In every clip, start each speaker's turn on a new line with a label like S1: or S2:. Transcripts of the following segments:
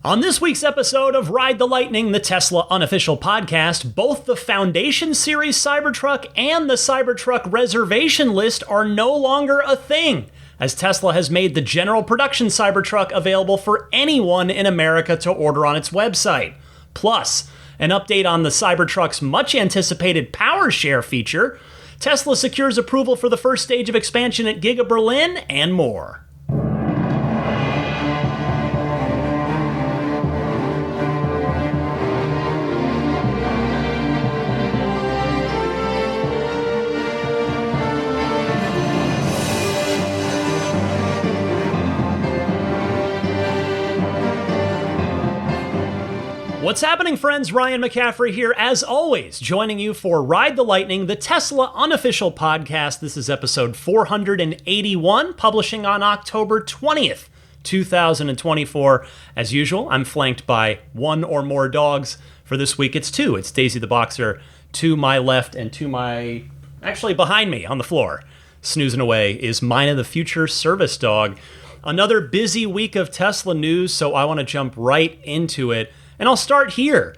S1: On this week's episode of Ride the Lightning, the Tesla unofficial podcast, both the Foundation Series Cybertruck and the Cybertruck reservation list are no longer a thing, as Tesla has made the general production Cybertruck available for anyone in America to order on its website. Plus, an update on the Cybertruck's much-anticipated powershare feature, Tesla secures approval for the first stage of expansion at Giga Berlin, and more. What's happening, friends? Ryan McCaffrey here, as always, joining you for Ride the Lightning, the Tesla unofficial podcast. This is episode 481, publishing on October 20th, 2024. As usual, I'm flanked by one or more dogs. For this week, it's two. It's Daisy the Boxer to my left and actually behind me on the floor, snoozing away, is Mina the Future service dog. Another busy week of Tesla news, so I want to jump right into it. And I'll start here.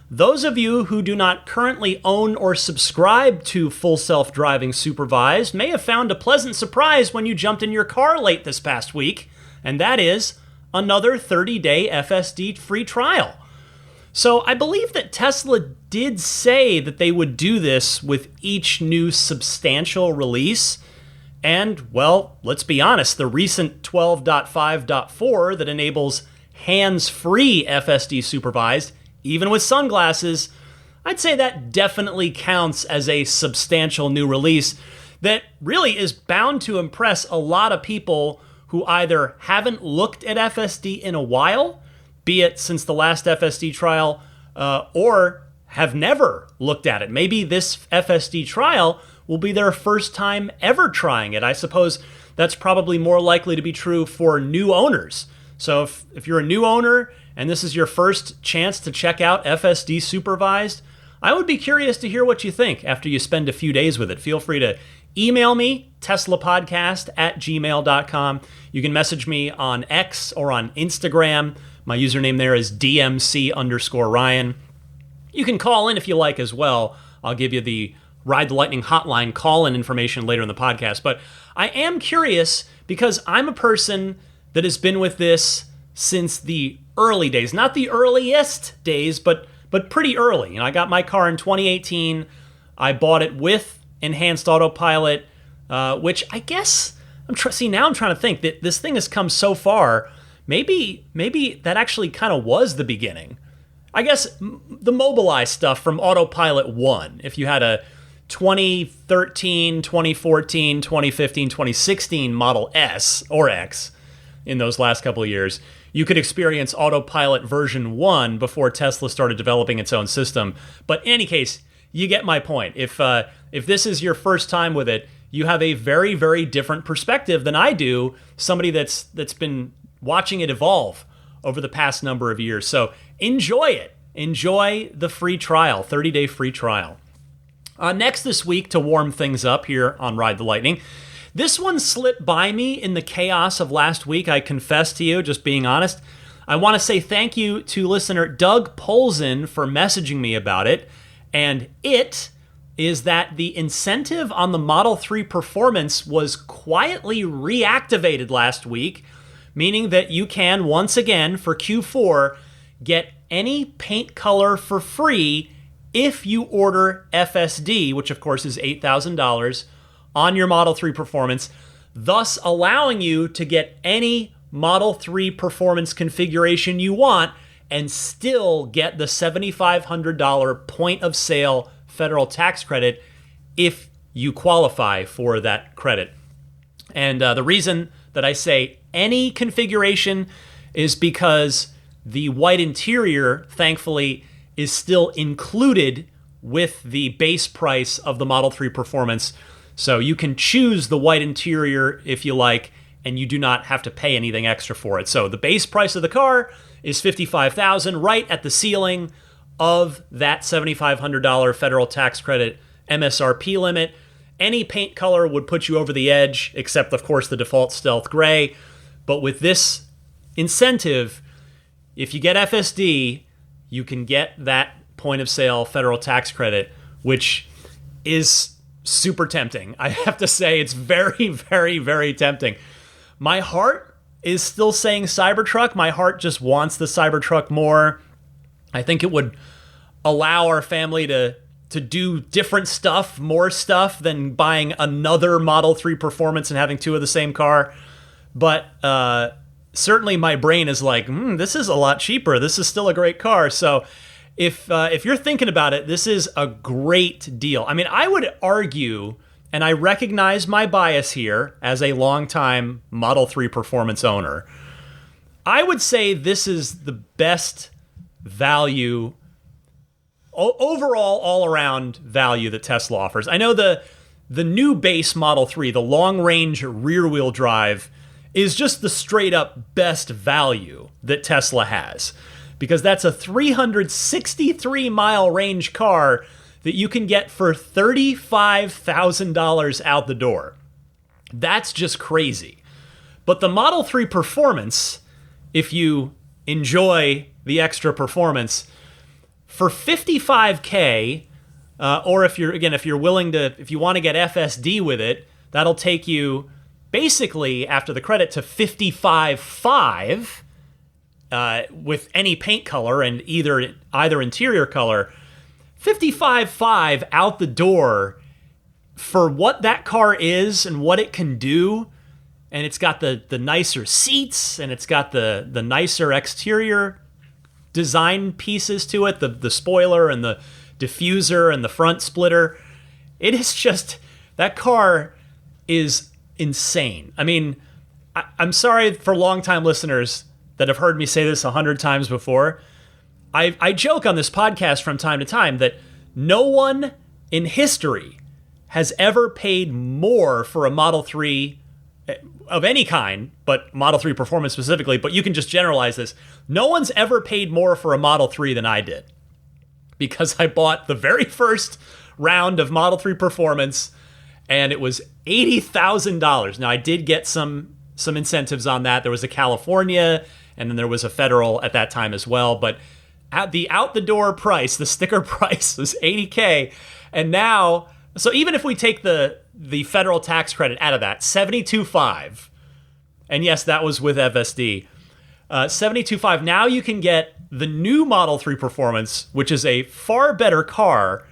S1: Those of you who do not currently own or subscribe to Full Self-Driving Supervised may have found a pleasant surprise when you jumped in your car late this past week, and that is another 30-day FSD free trial. So I believe that Tesla did say that they would do this with each new substantial release. And, well, let's be honest, the recent 12.5.4 that enables hands-free FSD supervised, even with sunglasses, I'd say that definitely counts as a substantial new release that really is bound to impress a lot of people who either haven't looked at FSD in a while, be it since the last FSD trial, or have never looked at it. Maybe this FSD trial will be their first time ever trying it. I suppose that's probably more likely to be true for new owners. So if you're a new owner and this is your first chance to check out FSD Supervised, I would be curious to hear what you think after you spend a few days with it. Feel free to email me, teslapodcast@gmail.com. You can message me on X or on Instagram. My username there is DMC_Ryan. You can call in if you like as well. I'll give you the Ride the Lightning hotline call-in information later in the podcast. But I am curious because I'm a person that has been with this since the early days. Not the earliest days, but pretty early. You know, I got my car in 2018. I bought it with enhanced autopilot, which I guess now I'm trying to think that this thing has come so far. Maybe that actually kind of was the beginning. I guess the Mobileye stuff from Autopilot 1, if you had a 2013, 2014, 2015, 2016 Model S or X, in those last couple of years, you could experience Autopilot version 1 before Tesla started developing its own system. But in any case, you get my point. If this is your first time with it, you have a very, very different perspective than I do, somebody that's been watching it evolve over the past number of years. So enjoy it. Enjoy the free trial, 30-day free trial. Next this week, to warm things up here on Ride the Lightning, this one slipped by me in the chaos of last week, I confess to you, just being honest. I want to say thank you to listener Doug Polzin for messaging me about it. And it is that the incentive on the Model 3 Performance was quietly reactivated last week, meaning that you can, once again, for Q4, get any paint color for free if you order FSD, which of course is $8,000, on your Model 3 Performance, thus allowing you to get any Model 3 Performance configuration you want and still get the $7,500 point of sale federal tax credit if you qualify for that credit. And the reason that I say any configuration is because the white interior, thankfully, is still included with the base price of the Model 3 Performance. So you can choose the white interior if you like, and you do not have to pay anything extra for it. So the base price of the car is $55,000, right at the ceiling of that $7,500 federal tax credit MSRP limit. Any paint color would put you over the edge, except, of course, the default stealth gray. But with this incentive, if you get FSD, you can get that point of sale federal tax credit, which is super tempting. I have to say, it's very, very, very tempting. My heart is still saying Cybertruck. My heart just wants the Cybertruck more. I think it would allow our family to do different stuff, more stuff than buying another Model 3 Performance and having two of the same car. But certainly my brain is like, this is a lot cheaper. This is still a great car. So if you're thinking about it, this is a great deal. I mean, I would argue, and I recognize my bias here as a longtime Model 3 Performance owner, I would say this is the best value, overall, all-around value that Tesla offers. I know the new base Model 3, the long-range rear-wheel drive, is just the straight-up best value that Tesla has, because that's a 363-mile range car that you can get for $35,000 out the door. That's just crazy. But the Model 3 Performance, if you enjoy the extra performance, for $55K, or if you want to get FSD with it, that'll take you basically after the credit to $55,500 with any paint color and either interior color. $55,500 out the door for what that car is and what it can do. And it's got the nicer seats, and it's got the nicer exterior design pieces to it, the spoiler and the diffuser and the front splitter. It is just, that car is insane. I mean, I'm sorry for longtime listeners that have heard me say this 100 times before. I joke on this podcast from time to time that no one in history has ever paid more for a Model 3 of any kind, but Model 3 Performance specifically, but you can just generalize this. No one's ever paid more for a Model 3 than I did, because I bought the very first round of Model 3 Performance, and it was $80,000. Now, I did get some incentives on that. There was a California, and then there was a federal at that time as well, but at the out-the-door price, the sticker price was $80K, and now, so even if we take the federal tax credit out of that, $72,500, and yes, that was with FSD, $72,500, now you can get the new Model 3 Performance, which is a far better car,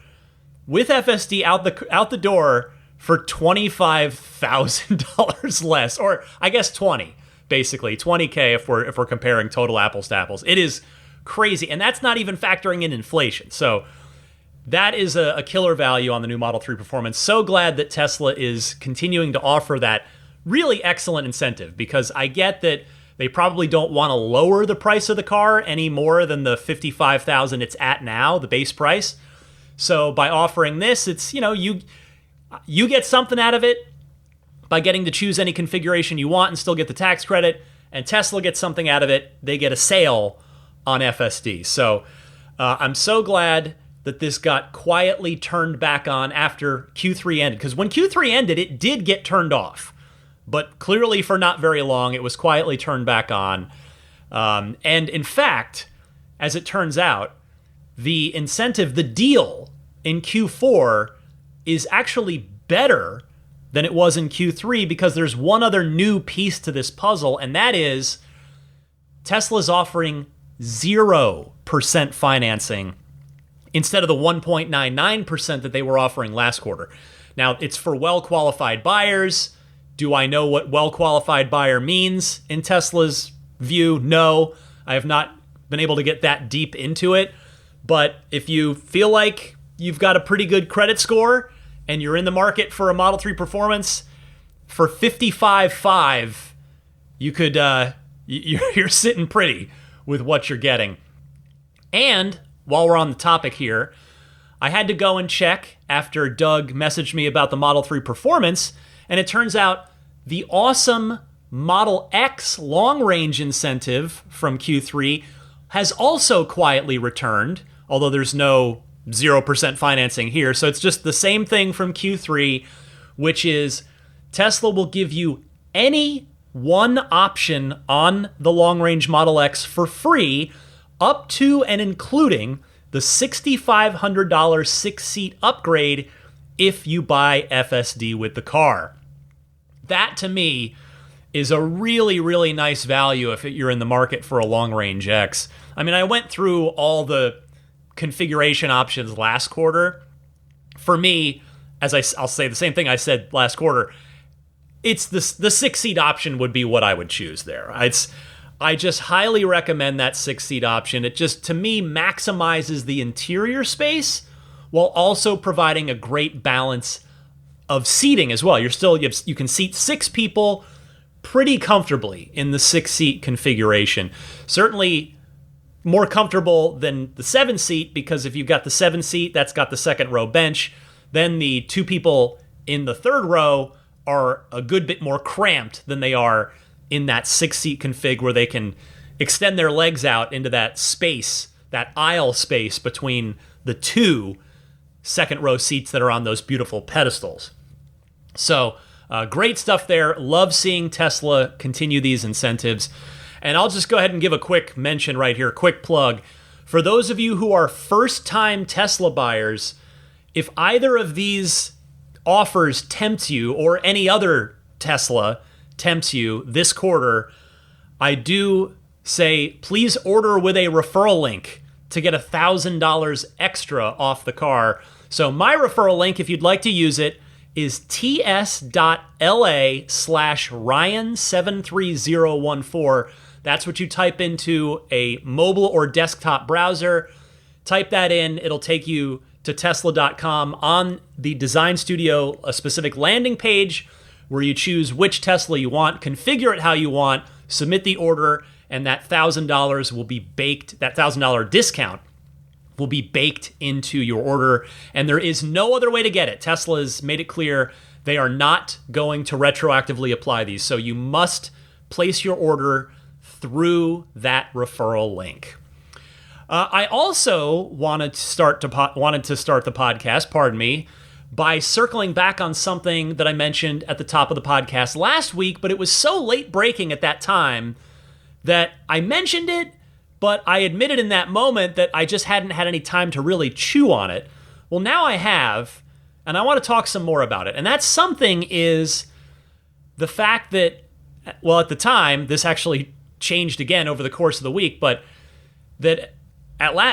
S1: with FSD out the door for $25,000 less, or I guess 20, basically $20K if we're comparing total apples to apples. It is crazy, and that's not even factoring in inflation. So that is a killer value on the new Model 3 Performance. So glad that Tesla is continuing to offer that really excellent incentive, because I get that they probably don't want to lower the price of the car any more than the $55,000 it's at now, the base price. So by offering this, it's, you get something out of it by getting to choose any configuration you want and still get the tax credit, and Tesla gets something out of it. They get a sale on FSD. So I'm so glad that this got quietly turned back on after Q3 ended, because when Q3 ended, it did get turned off, but clearly for not very long, it was quietly turned back on. And in fact, as it turns out, the incentive, the deal in Q4 is actually better than it was in Q3, because there's one other new piece to this puzzle, and that is Tesla's offering 0% financing instead of the 1.99% that they were offering last quarter. Now, it's for well-qualified buyers. Do I know what well-qualified buyer means in Tesla's view? No, I have not been able to get that deep into it. But if you feel like you've got a pretty good credit score and you're in the market for a Model 3 Performance, for $55,500, you could you're sitting pretty with what you're getting. And while we're on the topic here, I had to go and check after Doug messaged me about the Model 3 Performance, and it turns out the awesome Model X long-range incentive from Q3 has also quietly returned, although there's no 0% financing here. So it's just the same thing from Q3, which is Tesla will give you any one option on the long-range Model X for free, up to and including the $6,500 6-seat upgrade if you buy FSD with the car. That, to me, is a really, really nice value if you're in the market for a long-range X. I mean, I went through all the configuration options last quarter. For me, I'll say the same thing I said last quarter, it's the 6-seat option would be what I would choose there. I just highly recommend that 6-seat option. It just, to me, maximizes the interior space while also providing a great balance of seating as well. You can seat 6 people pretty comfortably in the 6-seat configuration. Certainly more comfortable than the 7-seat, because if you've got the 7-seat, that's got the second row bench. Then the 2 people in the third row are a good bit more cramped than they are in that 6-seat config, where they can extend their legs out into that space, that aisle space between the 2 second row seats that are on those beautiful pedestals. So great stuff there. Love seeing Tesla continue these incentives. And I'll just go ahead and give a quick mention right here, quick plug. For those of you who are first-time Tesla buyers, if either of these offers tempts you, or any other Tesla tempts you this quarter, I do say please order with a referral link to get $1,000 extra off the car. So my referral link, if you'd like to use it, is ts.la/Ryan73014. That's what you type into a mobile or desktop browser. Type that in. It'll take you to Tesla.com. On the Design Studio, a specific landing page where you choose which Tesla you want, configure it how you want, submit the order, and that $1,000 will be baked, that $1,000 discount will be baked into your order. And there is no other way to get it. Tesla has made it clear they are not going to retroactively apply these. So you must place your order through that referral link. I also wanted to start the podcast, by circling back on something that I mentioned at the top of the podcast last week, but it was so late breaking at that time that I mentioned it, but I admitted in that moment that I just hadn't had any time to really chew on it. Well, now I have, and I want to talk some more about it. And that something is the fact that, well, at the time, this actually changed again over the course of the week, but that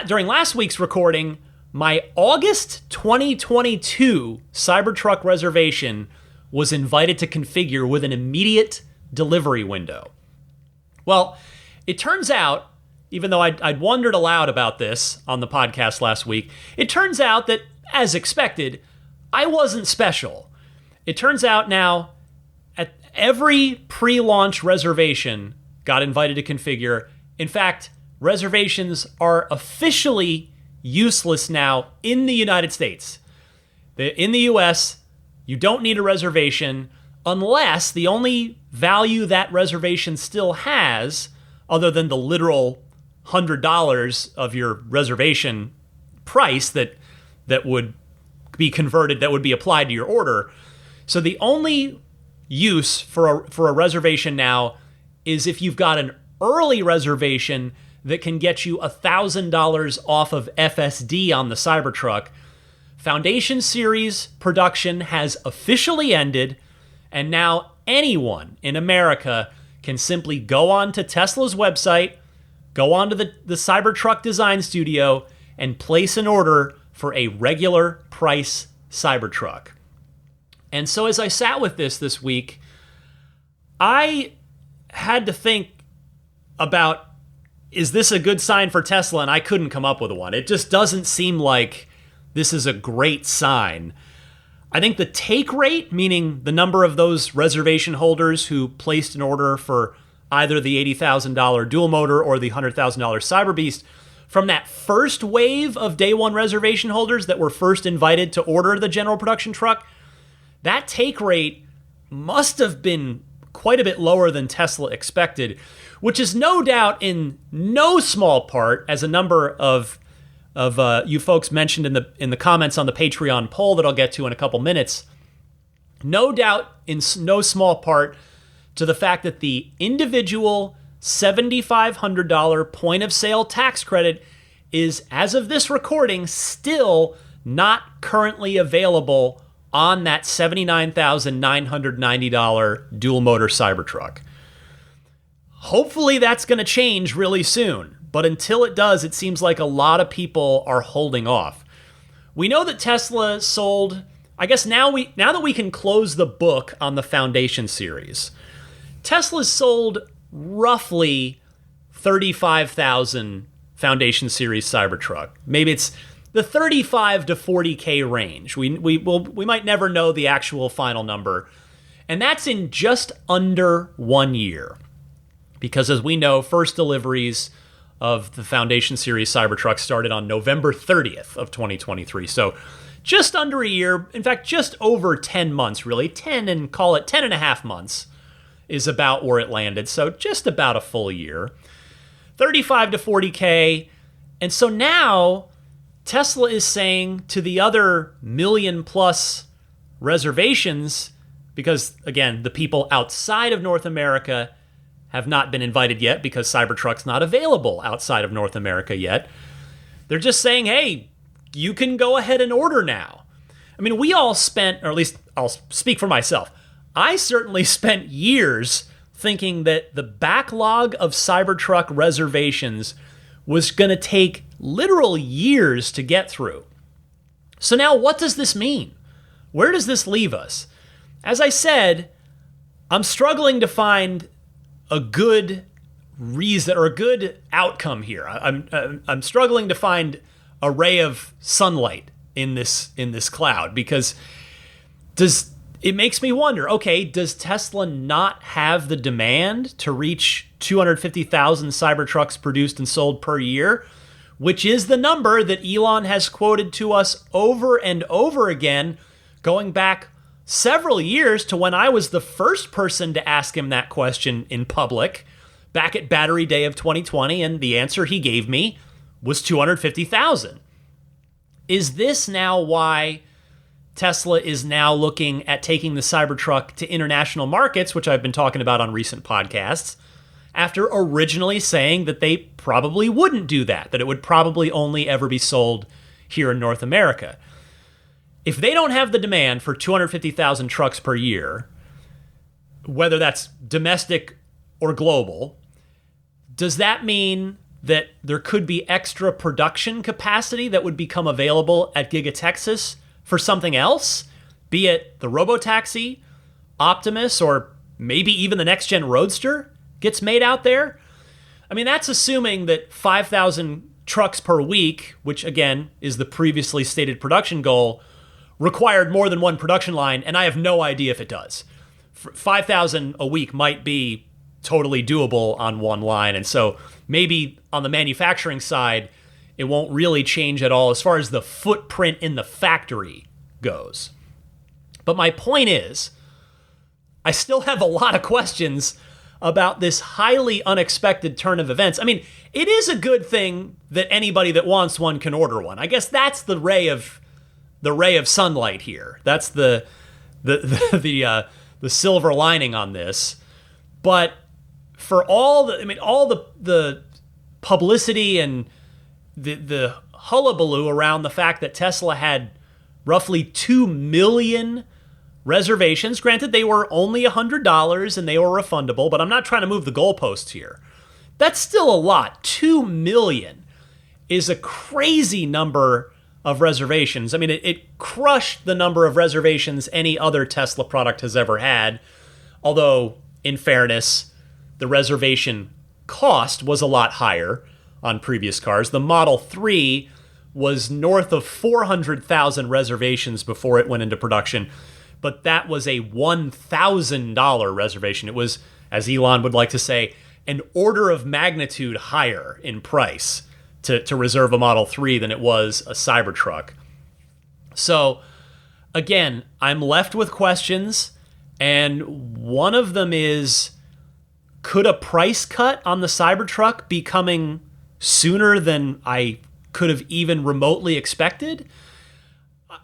S1: during last week's recording, my August 2022 Cybertruck reservation was invited to configure with an immediate delivery window. Well, it turns out, even though I'd wondered aloud about this on the podcast last week, it turns out that, as expected, I wasn't special. It turns out now, at every pre-launch reservation got invited to configure. In fact, reservations are officially useless now in the United States. In the US, you don't need a reservation unless the only value that reservation still has, other than the literal $100 of your reservation price that would be converted, that would be applied to your order. So the only use for a reservation now is if you've got an early reservation that can get you $1,000 off of FSD on the Cybertruck. Foundation Series production has officially ended, and now anyone in America can simply go on to Tesla's website, go on to the Cybertruck Design Studio, and place an order for a regular price Cybertruck. And so as I sat with this week, I had to think about, is this a good sign for Tesla? And I couldn't come up with one. It just doesn't seem like this is a great sign. I think the take rate, meaning the number of those reservation holders who placed an order for either the $80,000 dual motor or the $100,000 Cyberbeast, from that first wave of day one reservation holders that were first invited to order the general production truck, that take rate must have been quite a bit lower than Tesla expected, which is no doubt in no small part, as a number of you folks mentioned in the comments on the Patreon poll that I'll get to in a couple minutes, no doubt in no small part to the fact that the individual $7,500 point of sale tax credit is, as of this recording, still not currently available on that $79,990 dual motor Cybertruck. Hopefully that's going to change really soon, but until it does, it seems like a lot of people are holding off. We know that Tesla sold, I guess now that we can close the book on the Foundation series, Tesla's sold roughly 35,000 Foundation series Cybertruck. Maybe it's the 35 to 40K range. We might never know the actual final number. And that's in just under 1 year. Because as we know, first deliveries of the Foundation series Cybertruck started on November 30th of 2023. So just under a year, in fact, just over 10 months, really. 10 and call it 10 and a half months is about where it landed. So just about a full year. 35 to 40K. And so now Tesla is saying to the other million plus reservations, because again, the people outside of North America have not been invited yet because Cybertruck's not available outside of North America yet. They're just saying, hey, you can go ahead and order now. I mean, we all spent, or at least I'll speak for myself, I certainly spent years thinking that the backlog of Cybertruck reservations was going to take literal years to get through. So now what does this mean? Where does this leave us? As I said, I'm struggling to find a good reason or a good outcome here. I'm struggling to find a ray of sunlight in this cloud, because it makes me wonder, okay, does Tesla not have the demand to reach 250,000 Cybertrucks produced and sold per year, which is the number that Elon has quoted to us over and over again, going back several years to when I was the first person to ask him that question in public, back at Battery Day of 2020, and the answer he gave me was 250,000. Is this now why Tesla is now looking at taking the Cybertruck to international markets, which I've been talking about on recent podcasts, after originally saying that they probably wouldn't do that it would probably only ever be sold here in North America? If they don't have the demand for 250,000 trucks per year, whether that's domestic or global, does that mean that there could be extra production capacity that would become available at Giga Texas for something else, be it the Robotaxi, Optimus, or maybe even the next-gen Roadster gets made out there? I mean, that's assuming that 5,000 trucks per week, which again is the previously stated production goal, required more than one production line, and I have no idea if it does. 5,000 a week might be totally doable on one line, and so maybe on the manufacturing side, it won't really change at all as far as the footprint in the factory goes. But my point is, I still have a lot of questions about this highly unexpected turn of events. I mean, it is a good thing that anybody that wants one can order one. I guess that's the ray of sunlight here. That's the silver lining on this. But for all the publicity and the hullabaloo around the fact that Tesla had roughly 2 million reservations. Granted, they were only $100 and they were refundable, but I'm not trying to move the goalposts here. That's still a lot. 2 million is a crazy number of reservations. I mean, it crushed the number of reservations any other Tesla product has ever had. Although, in fairness, the reservation cost was a lot higher on previous cars. The Model 3 was north of 400,000 reservations before it went into production, but that was a $1,000 reservation. It was, as Elon would like to say, an order of magnitude higher in price to reserve a Model 3 than it was a Cybertruck. So, again, I'm left with questions, and one of them is, could a price cut on the Cybertruck be coming sooner than I could have even remotely expected?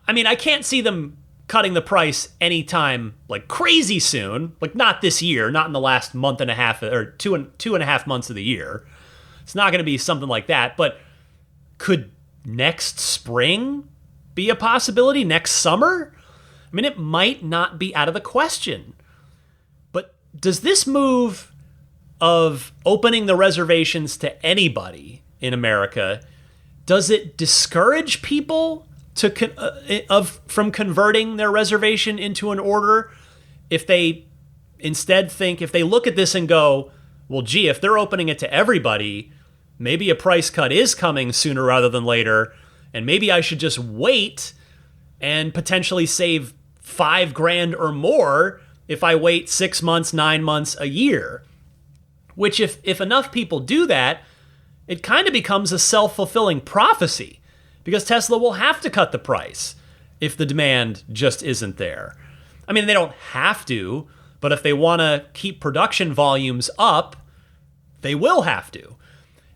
S1: I mean, I can't see them cutting the price anytime like crazy soon, like not this year, not in the last month and a half or two and a half months of the year. It's not going to be something like that, but could next spring be a possibility? Next summer? I mean, it might not be out of the question. But does this move of opening the reservations to anybody in America, does it discourage people from converting their reservation into an order if they instead think, if they look at this and go, well, gee, if they're opening it to everybody, maybe a price cut is coming sooner rather than later, and maybe I should just wait and potentially save $5,000 or more if I wait 6 months, 9 months, a year. Which if enough people do that, it kind of becomes a self-fulfilling prophecy, because Tesla will have to cut the price if the demand just isn't there. I mean, they don't have to, but if they want to keep production volumes up, they will have to.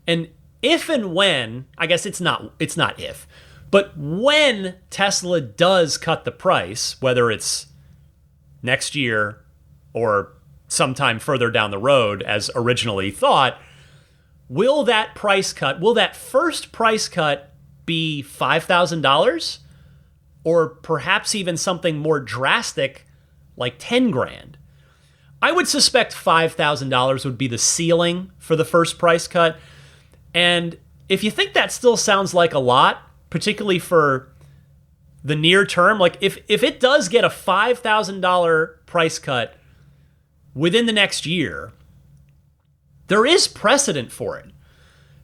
S1: And if and when, I guess it's not if, but when Tesla does cut the price, whether it's next year or sometime further down the road as originally thought, will that first price cut be $5,000, or perhaps even something more drastic like $10,000? I would suspect $5,000 would be the ceiling for the first price cut. And if you think that still sounds like a lot, particularly for the near term, like if it does get a $5,000 price cut within the next year, there is precedent for it.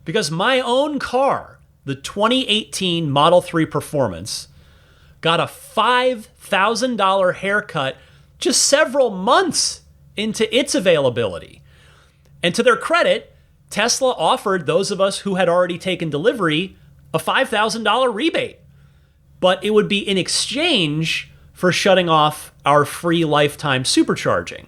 S1: Because my own car, the 2018 Model 3 Performance, got a $5,000 haircut just several months into its availability. And to their credit, Tesla offered those of us who had already taken delivery a $5,000 rebate. But it would be in exchange for shutting off our free lifetime supercharging.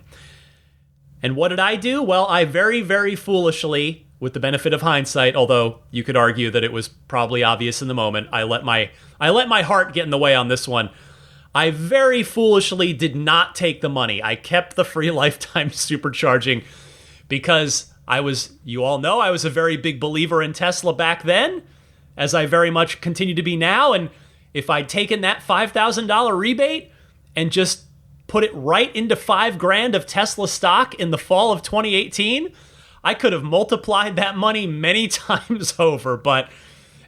S1: And what did I do? Well, I very, very foolishly, with the benefit of hindsight, although you could argue that it was probably obvious in the moment, I let my heart get in the way on this one. I very foolishly did not take the money. I kept the free lifetime supercharging because you all know, I was a very big believer in Tesla back then, as I very much continue to be now. And if I'd taken that $5,000 rebate and just put it right into $5,000 of Tesla stock in the fall of 2018, I could have multiplied that money many times over. But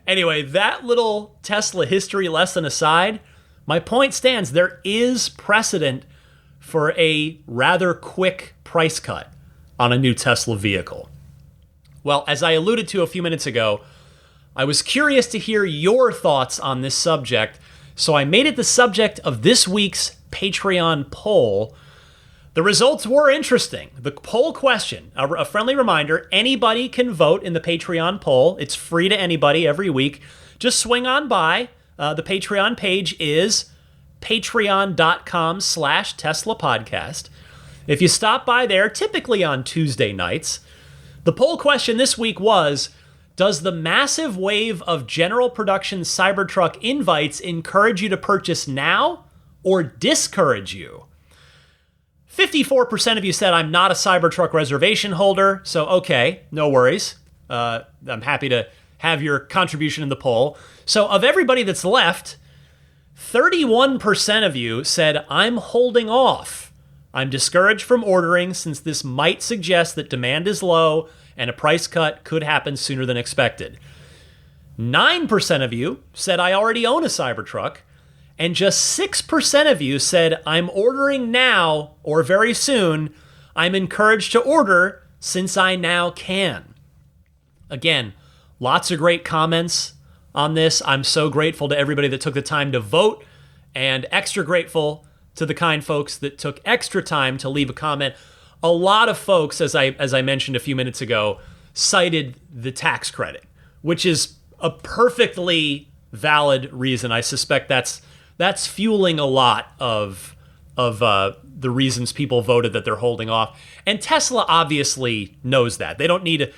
S1: anyway, that little Tesla history lesson aside, my point stands. There is precedent for a rather quick price cut on a new Tesla vehicle. Well, as I alluded to a few minutes ago, I was curious to hear your thoughts on this subject, so I made it the subject of this week's Patreon poll. The results were interesting. The poll question, a friendly reminder, anybody can vote in the Patreon poll. It's free to anybody every week. Just swing on by. The Patreon page is patreon.com/Tesla Podcast. If you stop by there, typically on Tuesday nights, the poll question this week was, does the massive wave of general production Cybertruck invites encourage you to purchase now or discourage you? 54% of you said I'm not a Cybertruck reservation holder, so okay, no worries. I'm happy to have your contribution in the poll. So of everybody that's left, 31% of you said I'm holding off. I'm discouraged from ordering since this might suggest that demand is low and a price cut could happen sooner than expected. 9% of you said I already own a Cybertruck, and just 6% of you said I'm ordering now or very soon. I'm encouraged to order since I now can. Again, lots of great comments on this. I'm so grateful to everybody that took the time to vote, and extra grateful to the kind folks that took extra time to leave a comment. A lot of folks, as I mentioned a few minutes ago, cited the tax credit, which is a perfectly valid reason. I suspect that's fueling a lot of the reasons people voted that they're holding off. And Tesla obviously knows that. They don't need a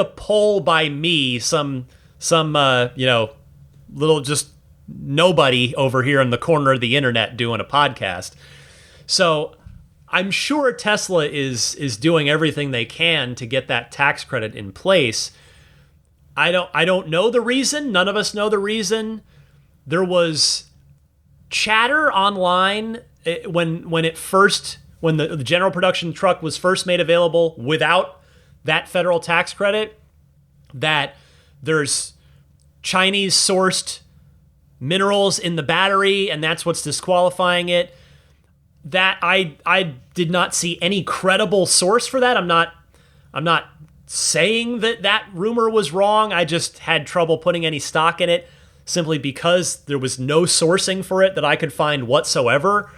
S1: poll by me, some little just nobody over here in the corner of the internet doing a podcast. So I'm sure Tesla is doing everything they can to get that tax credit in place. I don't know the reason. None of us know the reason. There was chatter online when the general production truck was first made available without that federal tax credit, that there's Chinese sourced minerals in the battery and that's what's disqualifying it. That I did not see any credible source for that. I'm not saying that rumor was wrong. I just had trouble putting any stock in it simply because there was no sourcing for it that I could find whatsoever.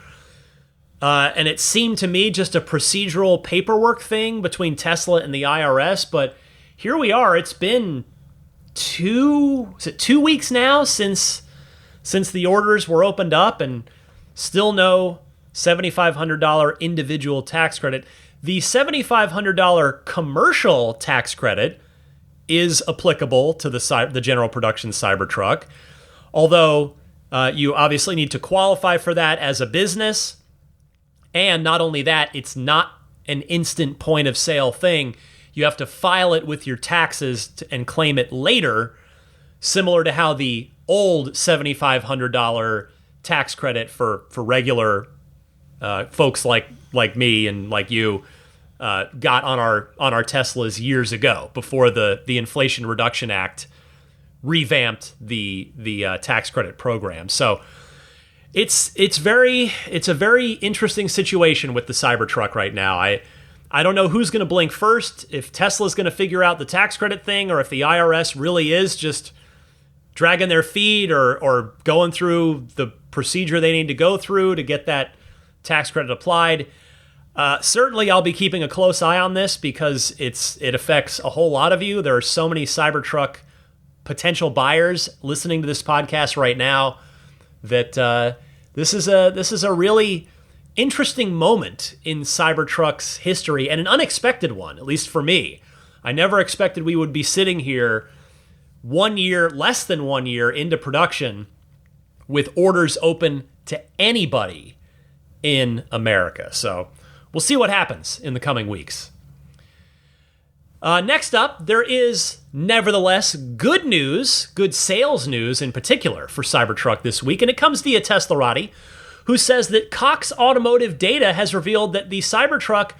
S1: And it seemed to me just a procedural paperwork thing between Tesla and the IRS. But here we are. It's been 2 weeks now since the orders were opened up, and still no $7,500 individual tax credit. The $7,500 commercial tax credit is applicable to the general production Cybertruck, although you obviously need to qualify for that as a business. And not only that, it's not an instant point of sale thing. You have to file it with your taxes and claim it later, similar to how the old $7,500 tax credit for regular folks like me and like you got on our Teslas years ago, before the Inflation Reduction Act revamped the tax credit program. So it's a very interesting situation with the Cybertruck right now. I don't know who's going to blink first, if Tesla's going to figure out the tax credit thing, or if the IRS really is just dragging their feet or going through the procedure they need to go through to get that tax credit applied. Certainly, I'll be keeping a close eye on this because it affects a whole lot of you. There are so many Cybertruck potential buyers listening to this podcast right now that this is a really interesting moment in Cybertruck's history, and an unexpected one, at least for me. I never expected we would be sitting here less than 1 year into production with orders open to anybody in America. So we'll see what happens in the coming weeks. Next up, there is nevertheless good news, good sales news in particular for Cybertruck this week, and it comes via Teslarati, who says that Cox Automotive data has revealed that the Cybertruck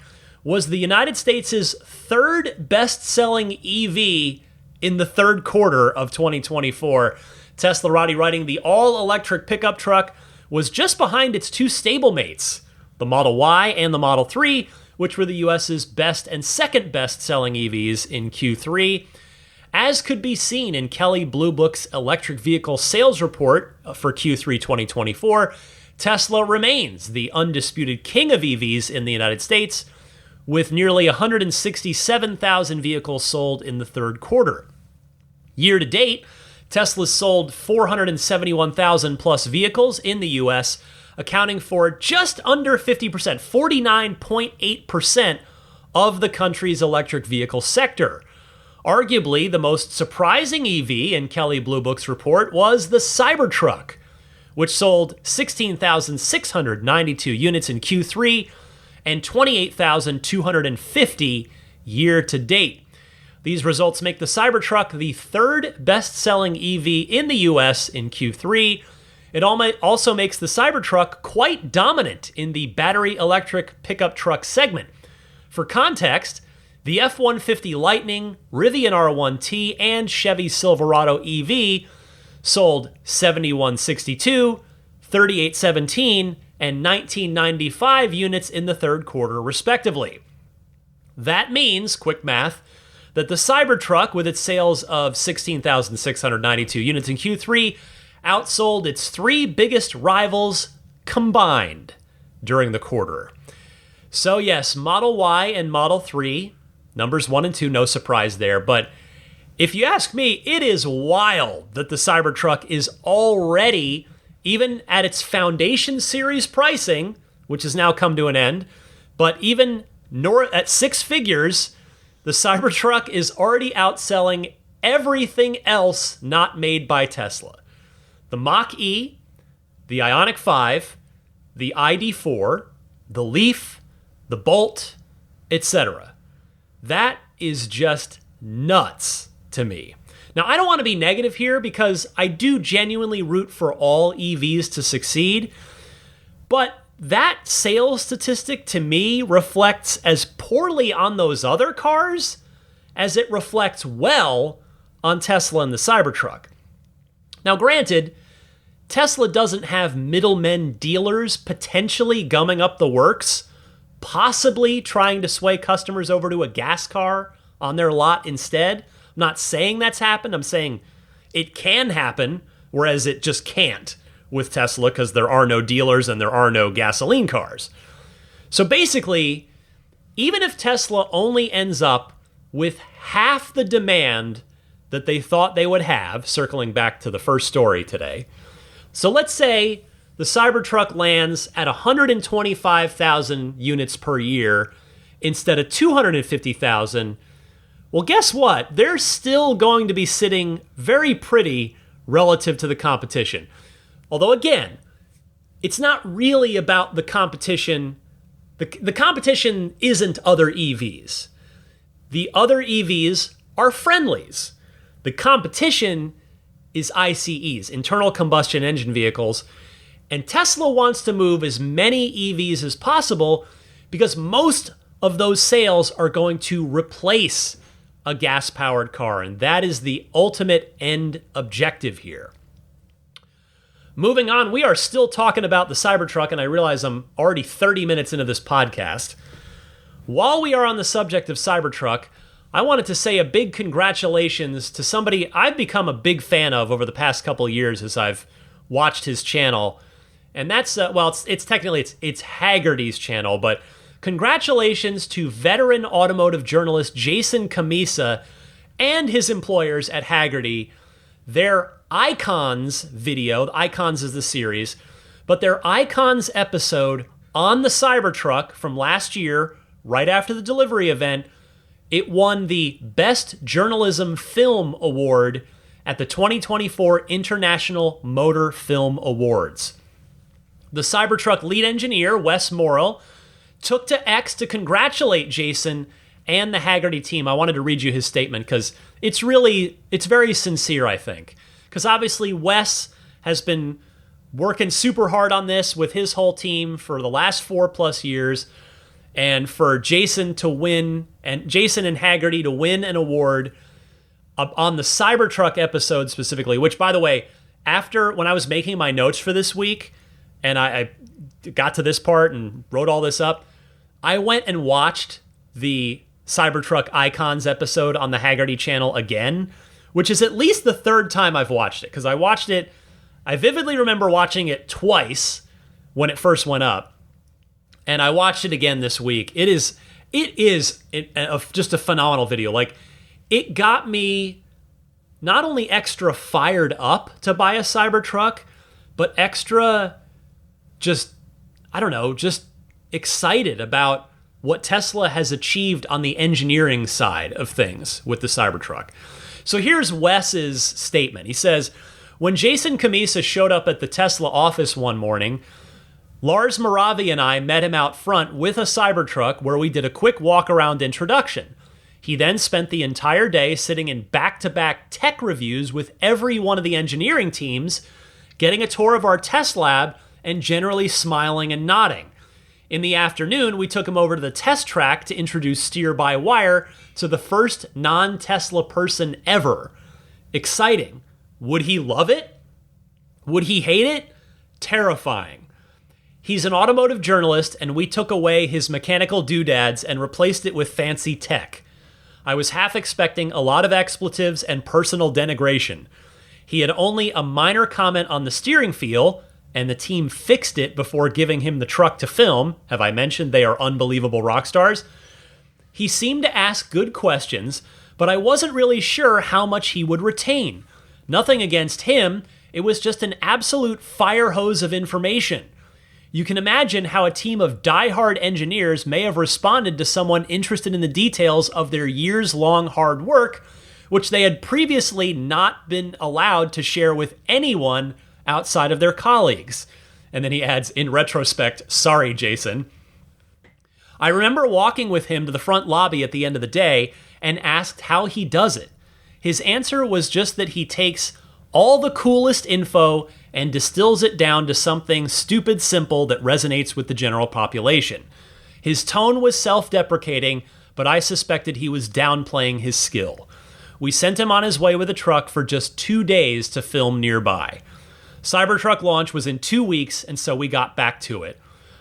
S1: was the United States' third best-selling EV in the third quarter of 2024. Teslarati writing the all-electric pickup truck was just behind its two stablemates, the Model Y and the Model 3, which were the U.S.'s best and second best-selling EVs in Q3. As could be seen in Kelley Blue Book's electric vehicle sales report for Q3 2024, Tesla remains the undisputed king of EVs in the United States, with nearly 167,000 vehicles sold in the third quarter. Year to date, Tesla sold 471,000 plus vehicles in the U.S., accounting for just under 50%, 49.8% of the country's electric vehicle sector. Arguably, the most surprising EV in Kelley Blue Book's report was the Cybertruck, which sold 16,692 units in Q3 and 28,250 year to date. These results make the Cybertruck the third best-selling EV in the US in Q3. It also makes the Cybertruck quite dominant in the battery electric pickup truck segment. For context, the F-150 Lightning, Rivian R1T, and Chevy Silverado EV sold 7,162, 3,817, and 1,995 units in the third quarter, respectively. That means, quick math, that the Cybertruck, with its sales of 16,692 units in Q3, outsold its three biggest rivals combined during the quarter. So yes, Model Y and Model 3, numbers 1 and 2, no surprise there, but if you ask me, it is wild that the Cybertruck is already, even at its Foundation Series pricing, which has now come to an end, but even at six figures, the Cybertruck is already outselling everything else not made by Tesla. the Mach-E, the Ioniq 5, the ID4, the Leaf, the Bolt, etc. That is just nuts to me. Now, I don't want to be negative here because I do genuinely root for all EVs to succeed, but that sales statistic to me reflects as poorly on those other cars as it reflects well on Tesla and the Cybertruck. Now, granted, Tesla doesn't have middlemen dealers potentially gumming up the works, possibly trying to sway customers over to a gas car on their lot instead. I'm not saying that's happened. I'm saying it can happen, whereas it just can't with Tesla because there are no dealers and there are no gasoline cars. So basically, even if Tesla only ends up with half the demand that they thought they would have, circling back to the first story today. So let's say the Cybertruck lands at 125,000 units per year instead of 250,000. Well, guess what? They're still going to be sitting very pretty relative to the competition. Although, again, it's not really about the competition. The competition isn't other EVs. The other EVs are friendlies. The competition is ICEs, internal combustion engine vehicles, and Tesla wants to move as many EVs as possible because most of those sales are going to replace a gas-powered car, and that is the ultimate end objective here. Moving on, we are still talking about the Cybertruck, and I realize I'm already 30 minutes into this podcast. While we are on the subject of Cybertruck, I wanted to say a big congratulations to somebody I've become a big fan of over the past couple of years as I've watched his channel. And that's, it's technically Hagerty's channel, but congratulations to veteran automotive journalist Jason Camisa and his employers at Hagerty. Their Icons video, Icons is the series, but their Icons episode on the Cybertruck from last year, right after the delivery event, it won the Best Journalism Film Award at the 2024 International Motor Film Awards. The Cybertruck lead engineer, Wes Morrill, took to X to congratulate Jason and the Hagerty team. I wanted to read you his statement because it's very sincere, I think. Because obviously Wes has been working super hard on this with his whole team for the last 4+ years. And for Jason to win, and Jason and Hagerty to win an award on the Cybertruck episode specifically, which, by the way, when I was making my notes for this week, and I got to this part and wrote all this up, I went and watched the Cybertruck Icons episode on the Hagerty channel again, which is at least the third time I've watched it, because I vividly remember watching it twice when it first went up. And I watched it again this week. It is just a phenomenal video. Like, it got me not only extra fired up to buy a Cybertruck, but extra just excited about what Tesla has achieved on the engineering side of things with the Cybertruck. So here's Wes's statement. He says, when Jason Camisa showed up at the Tesla office one morning, Lars Moravi and I met him out front with a Cybertruck where we did a quick walk-around introduction. He then spent the entire day sitting in back-to-back tech reviews with every one of the engineering teams, getting a tour of our test lab, and generally smiling and nodding. In the afternoon, we took him over to the test track to introduce steer-by-wire to the first non-Tesla person ever. Exciting. Would he love it? Would he hate it? Terrifying. He's an automotive journalist, and we took away his mechanical doodads and replaced it with fancy tech. I was half expecting a lot of expletives and personal denigration. He had only a minor comment on the steering feel, and the team fixed it before giving him the truck to film. Have I mentioned they are unbelievable rock stars? He seemed to ask good questions, but I wasn't really sure how much he would retain. Nothing against him, it was just an absolute fire hose of information. You can imagine how a team of die-hard engineers may have responded to someone interested in the details of their years-long hard work, which they had previously not been allowed to share with anyone outside of their colleagues. And then he adds, in retrospect, sorry, Jason. I remember walking with him to the front lobby at the end of the day and asked how he does it. His answer was just that he takes all the coolest info and distills it down to something stupid simple that resonates with the general population. His tone was self-deprecating, but I suspected he was downplaying his skill. We sent him on his way with a truck for just 2 days to film nearby. Cybertruck launch was in 2 weeks, and so we got back to it.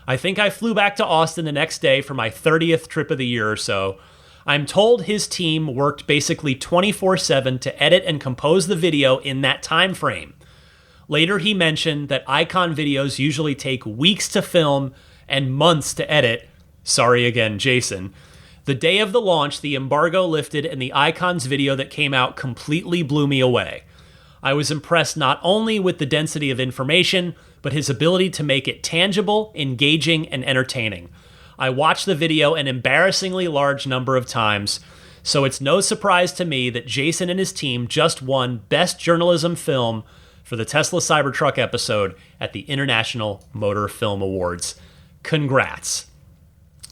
S1: I think I flew back to Austin the next day for my 30th trip of the year or so. I'm told his team worked basically 24/7 to edit and compose the video in that time frame. Later, he mentioned that icon videos usually take weeks to film and months to edit. Sorry again, Jason. The day of the launch, the embargo lifted and the icons video that came out completely blew me away. I was impressed not only with the density of information, but his ability to make it tangible, engaging, and entertaining. I watched the video an embarrassingly large number of times, so it's no surprise to me that Jason and his team just won Best Journalism Film for the Tesla Cybertruck episode at the International Motor Film Awards. Congrats.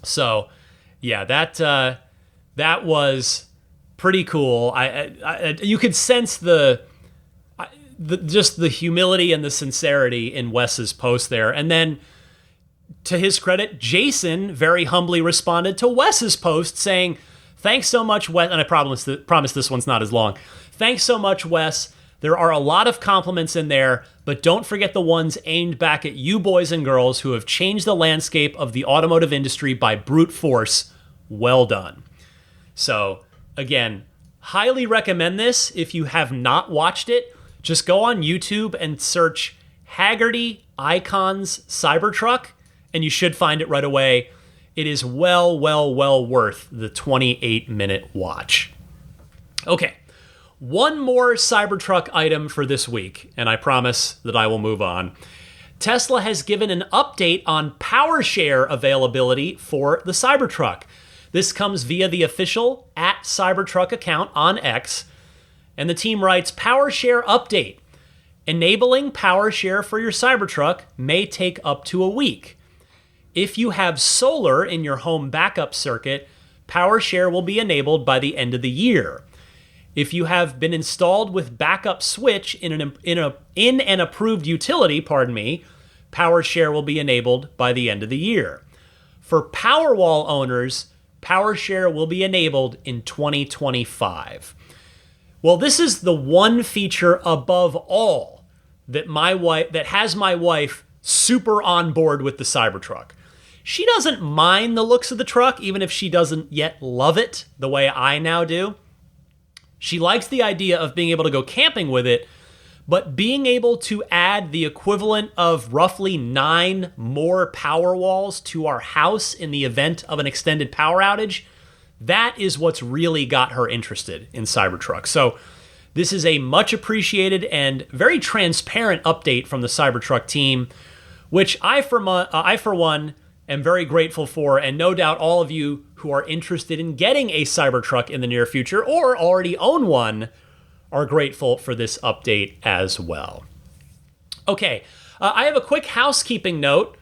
S1: So, yeah, that was pretty cool. You could sense just the humility and the sincerity in Wes's post there. And then, to his credit, Jason very humbly responded to Wes's post saying, thanks so much, Wes. And I promise this one's not as long. Thanks so much, Wes. There are a lot of compliments in there, but don't forget the ones aimed back at you boys and girls who have changed the landscape of the automotive industry by brute force. Well done. So, again, highly recommend this. If you have not watched it, just go on YouTube and search Hagerty Icons Cybertruck, and you should find it right away. It is well worth the 28-minute watch. Okay, one more Cybertruck item for this week, and I promise that I will move on. Tesla has given an update on PowerShare availability for the Cybertruck. This comes via the official @Cybertruck account on X, and the team writes, PowerShare update. Enabling PowerShare for your Cybertruck may take up to a week. If you have solar in your home backup circuit, PowerShare will be enabled by the end of the year. If you have been installed with backup switch in an approved utility, PowerShare will be enabled by the end of the year. For Powerwall owners, PowerShare will be enabled in 2025. Well, this is the one feature above all that has my wife super on board with the Cybertruck. She doesn't mind the looks of the truck, even if she doesn't yet love it the way I now do. She likes the idea of being able to go camping with it, but being able to add the equivalent of roughly 9 more power walls to our house in the event of an extended power outage, that is what's really got her interested in Cybertruck. So this is a much appreciated and very transparent update from the Cybertruck team, which I for one am very grateful for, and no doubt all of you who are interested in getting a Cybertruck in the near future or already own one are grateful for this update as well. Okay, I have a quick housekeeping note,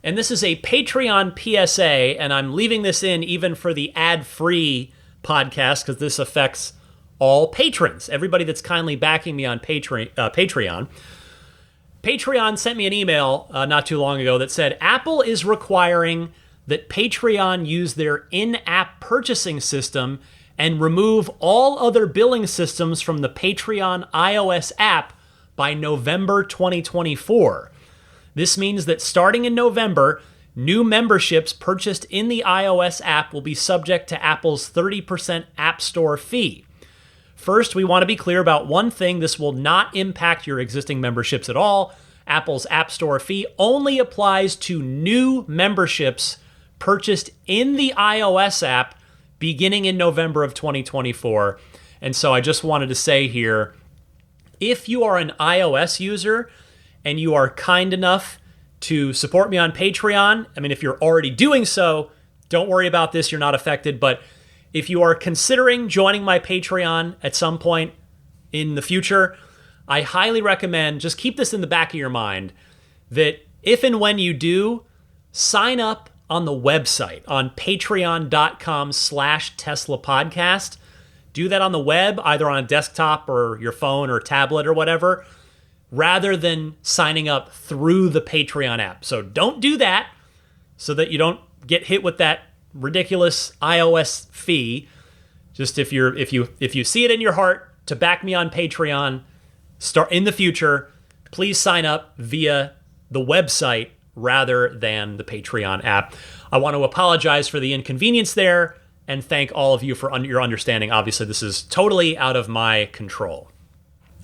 S1: and this is a Patreon PSA, and I'm leaving this in even for the ad-free podcast because this affects all patrons, everybody that's kindly backing me on Patreon. Patreon sent me an email not too long ago that said Apple is requiring that Patreon use their in-app purchasing system and remove all other billing systems from the Patreon iOS app by November 2024. This means that starting in November, new memberships purchased in the iOS app will be subject to Apple's 30% App Store fee. First, we want to be clear about one thing. This will not impact your existing memberships at all. Apple's App Store fee only applies to new memberships purchased in the iOS app beginning in November of 2024. And so I just wanted to say here, if you are an iOS user and you are kind enough to support me on Patreon, I mean, if you're already doing so, don't worry about this, you're not affected. But if you are considering joining my Patreon at some point in the future, I highly recommend, just keep this in the back of your mind, that if and when you do, sign up on the website on patreon.com/Tesla podcast. Do that on the web, either on a desktop or your phone or tablet or whatever, rather than signing up through the Patreon app. So don't do that so that you don't get hit with that ridiculous iOS fee. Just if you see it in your heart to back me on Patreon, start in the future, please sign up via the website rather than the Patreon app. I want to apologize for the inconvenience there and thank all of you for your understanding. Obviously, this is totally out of my control.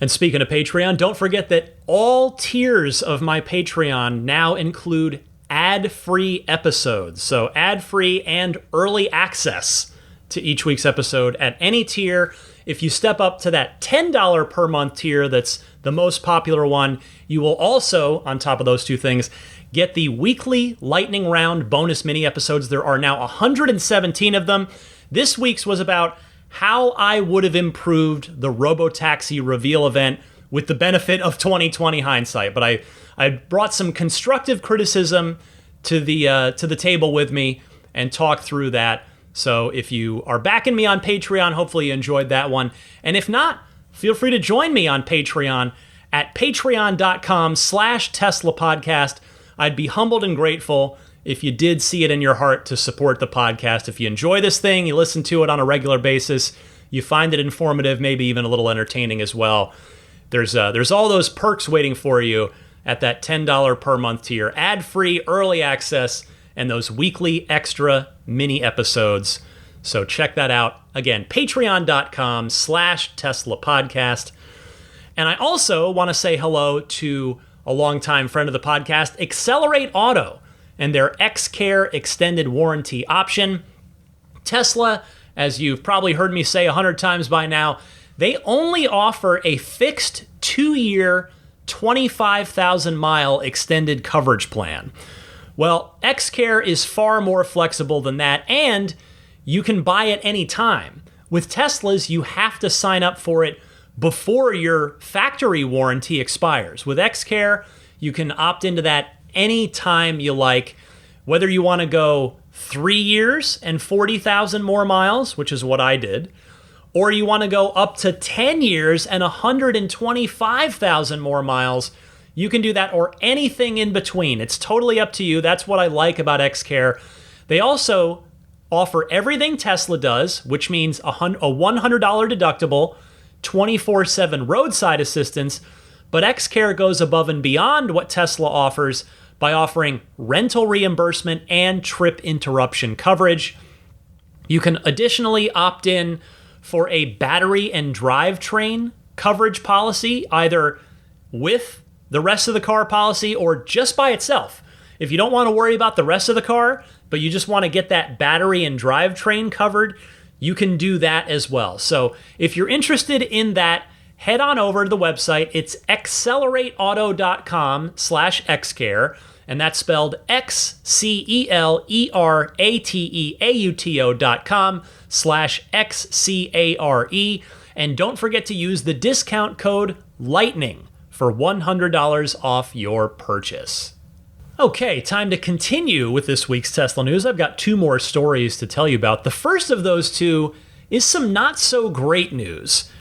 S1: And speaking of Patreon, don't forget that all tiers of my Patreon now include ad-free episodes. So ad-free and early access to each week's episode at any tier. If you step up to that $10 per month tier, that's the most popular one, you will also, on top of those two things, get the weekly lightning round bonus mini episodes. There are now 117 of them. This week's was about how I would have improved the Robotaxi reveal event with the benefit of 2020 hindsight. But I brought some constructive criticism to the table with me and talked through that. So if you are backing me on Patreon, hopefully you enjoyed that one. And if not, feel free to join me on Patreon at patreon.com/Tesla podcast. I'd be humbled and grateful if you did see it in your heart to support the podcast. If you enjoy this thing, you listen to it on a regular basis, you find it informative, maybe even a little entertaining as well, there's all those perks waiting for you at that $10 per month tier. Ad-free, early access, and those weekly extra mini episodes. So check that out. Again, patreon.com/Tesla podcast. And I also want to say hello to a longtime friend of the podcast, Accelerate Auto, and their XCare extended warranty option. Tesla, as you've probably heard me say 100 times by now, they only offer a fixed 2-year, 25,000-mile extended coverage plan. Well, XCare is far more flexible than that, and you can buy it any time. With Teslas, you have to sign up for it before your factory warranty expires. With XCare, you can opt into that any time you like, whether you want to go 3 years and 40,000 more miles, which is what I did, or you want to go up to 10 years and 125,000 more miles. You can do that, or anything in between. It's totally up to you. That's what I like about XCare. They also offer everything Tesla does, which means a $100 deductible, 24/7 roadside assistance, but XCare goes above and beyond what Tesla offers by offering rental reimbursement and trip interruption coverage. You can additionally opt in for a battery and drivetrain coverage policy, either with the rest of the car policy or just by itself. If you don't want to worry about the rest of the car, but you just want to get that battery and drivetrain covered, you can do that as well. So if you're interested in that, head on over to the website. It's accelerateauto.com/xcare, and that's spelled XCELERATEAUTO.com/XCARE. And don't forget to use the discount code LIGHTNING for $100 off your purchase. Okay, time to continue with this week's Tesla news. I've got 2 more stories to tell you about. The first of those 2 is some not so great news.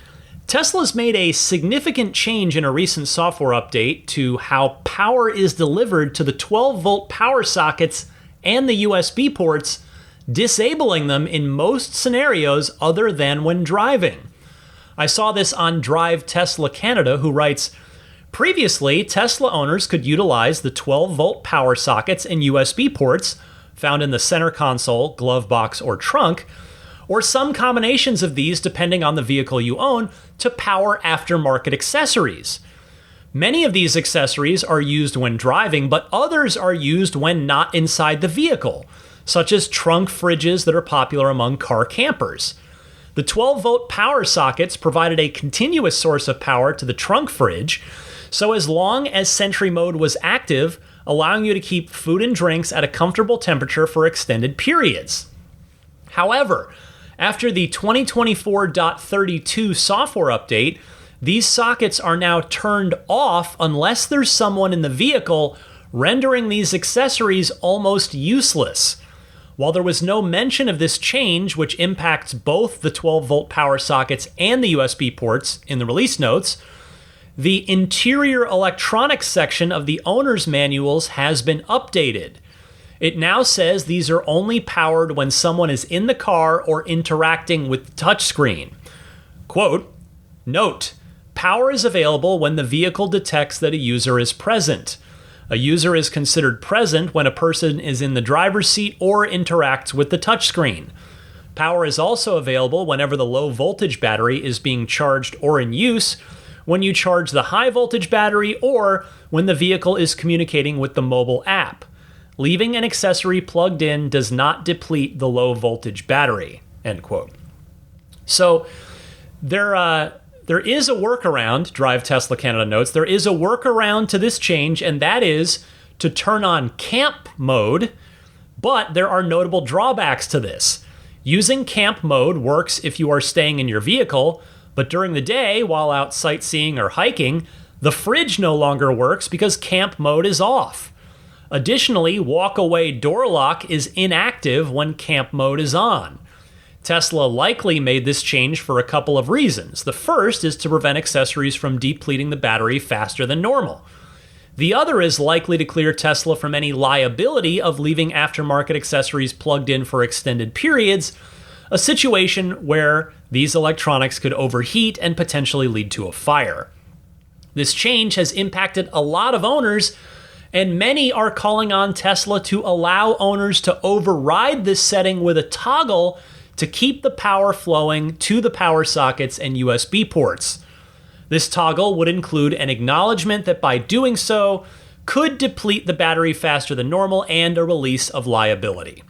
S1: Tesla's made a significant change in a recent software update to how power is delivered to the 12-volt power sockets and the USB ports, disabling them in most scenarios other than when driving. I saw this on Drive Tesla Canada, who writes, previously, Tesla owners could utilize the 12-volt power sockets and USB ports found in the center console, glove box, or trunk, or some combinations of these depending on the vehicle you own, to power aftermarket accessories. Many of these accessories are used when driving, but others are used when not inside the vehicle, such as trunk fridges that are popular among car campers. The 12-volt power sockets provided a continuous source of power to the trunk fridge, so as long as Sentry Mode was active, allowing you to keep food and drinks at a comfortable temperature for extended periods. However, after the 2024.32 software update, these sockets are now turned off unless there's someone in the vehicle, rendering these accessories almost useless. While there was no mention of this change, which impacts both the 12-volt power sockets and the USB ports in the release notes, the interior electronics section of the owner's manuals has been updated. It now says these are only powered when someone is in the car or interacting with the touchscreen. Quote, note, power is available when the vehicle detects that a user is present. A user is considered present when a person is in the driver's seat or interacts with the touchscreen. Power is also available whenever the low voltage battery is being charged or in use, when you charge the high voltage battery, or when the vehicle is communicating with the mobile app. Leaving an accessory plugged in does not deplete the low voltage battery, end quote. So there is a workaround, Drive Tesla Canada notes, there is a workaround to this change, and that is to turn on camp mode, but there are notable drawbacks to this. Using camp mode works if you are staying in your vehicle, but during the day, while out sightseeing or hiking, the fridge no longer works because camp mode is off. Additionally, walk-away door lock is inactive when camp mode is on. Tesla likely made this change for a couple of reasons. The first is to prevent accessories from depleting the battery faster than normal. The other is likely to clear Tesla from any liability of leaving aftermarket accessories plugged in for extended periods, a situation where these electronics could overheat and potentially lead to a fire. This change has impacted a lot of owners, and many are calling on Tesla to allow owners to override this setting with a toggle to keep the power flowing to the power sockets and USB ports. This toggle would include an acknowledgement that by doing so could deplete the battery faster than normal and a release of liability.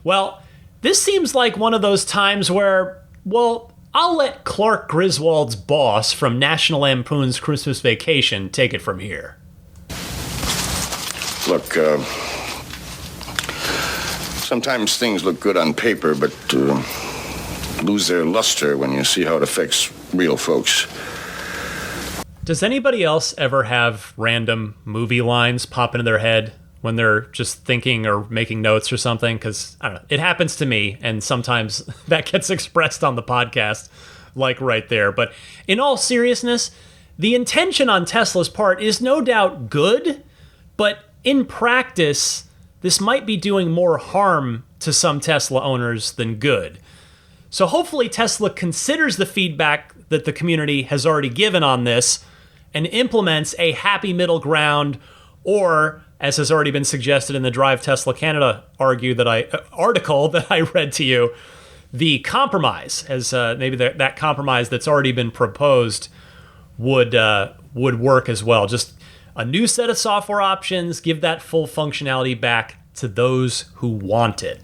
S1: Well, this seems like one of those times where, well, I'll let Clark Griswold's boss from National Lampoon's Christmas Vacation take it from here.
S2: Look, sometimes things look good on paper, but lose their luster when you see how it affects real folks.
S1: Does anybody else ever have random movie lines pop into their head when they're just thinking or making notes or something? Because, I don't know, it happens to me, and sometimes that gets expressed on the podcast, like right there. But in all seriousness, the intention on Tesla's part is no doubt good, but in practice, this might be doing more harm to some Tesla owners than good. So hopefully Tesla considers the feedback that the community has already given on this and implements a happy middle ground, or, as has already been suggested in the Drive Tesla Canada article that I read to you, the compromise, as maybe that compromise that's already been proposed would work as well. Just a new set of software options, give that full functionality back to those who want it.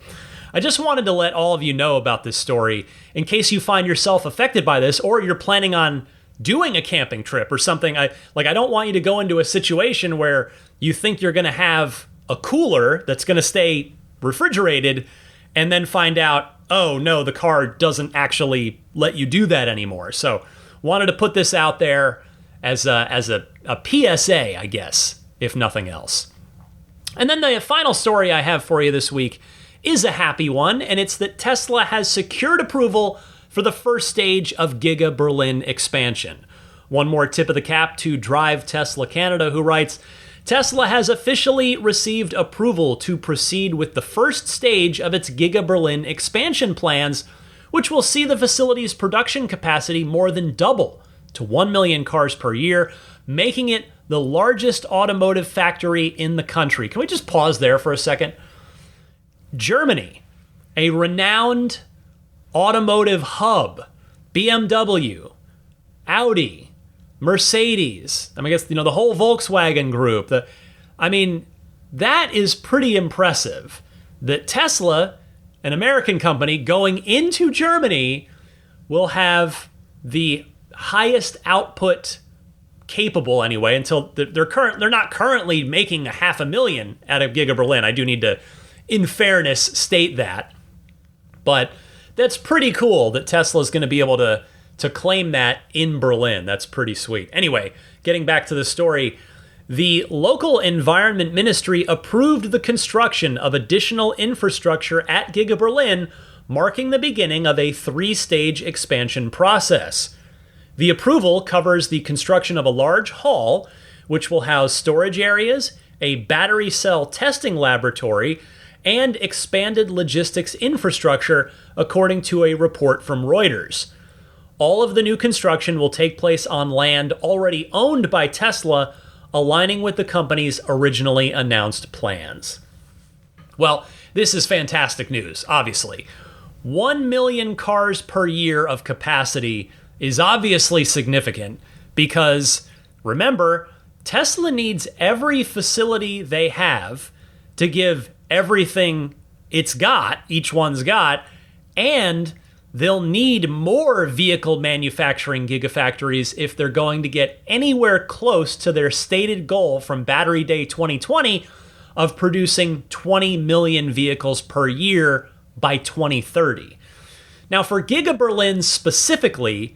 S1: I just wanted to let all of you know about this story in case you find yourself affected by this, or you're planning on doing a camping trip or something. I don't want you to go into a situation where you think you're going to have a cooler that's going to stay refrigerated and then find out, oh no, the car doesn't actually let you do that anymore. So wanted to put this out there as a PSA, I guess, if nothing else. And then the final story I have for you this week is a happy one, and it's that Tesla has secured approval for the first stage of Giga Berlin expansion. One more tip of the cap to Drive Tesla Canada, who writes, Tesla has officially received approval to proceed with the first stage of its Giga Berlin expansion plans, which will see the facility's production capacity more than double to 1 million cars per year, making it the largest automotive factory in the country. Can we just pause there for a second? Germany, a renowned automotive hub, BMW, Audi, Mercedes, I guess, the whole Volkswagen group. That is pretty impressive that Tesla, an American company, going into Germany will have the highest output capable anyway, until they're not currently making 500,000 out of Giga Berlin. I do need to, in fairness, state that. But that's pretty cool that Tesla's going to be able to to claim that in Berlin. That's pretty sweet. Anyway, getting back to the story, the local environment ministry approved the construction of additional infrastructure at Giga Berlin, marking the beginning of a 3-stage expansion process. The approval covers the construction of a large hall, which will house storage areas, a battery cell testing laboratory, and expanded logistics infrastructure, according to a report from Reuters. All of the new construction will take place on land already owned by Tesla, aligning with the company's originally announced plans. Well, this is fantastic news, obviously. 1 million cars per year of capacity is obviously significant because, remember, Tesla needs every facility they have to give everything each one's got, and they'll need more vehicle manufacturing gigafactories if they're going to get anywhere close to their stated goal from Battery Day 2020 of producing 20 million vehicles per year by 2030. Now, for Giga Berlin specifically,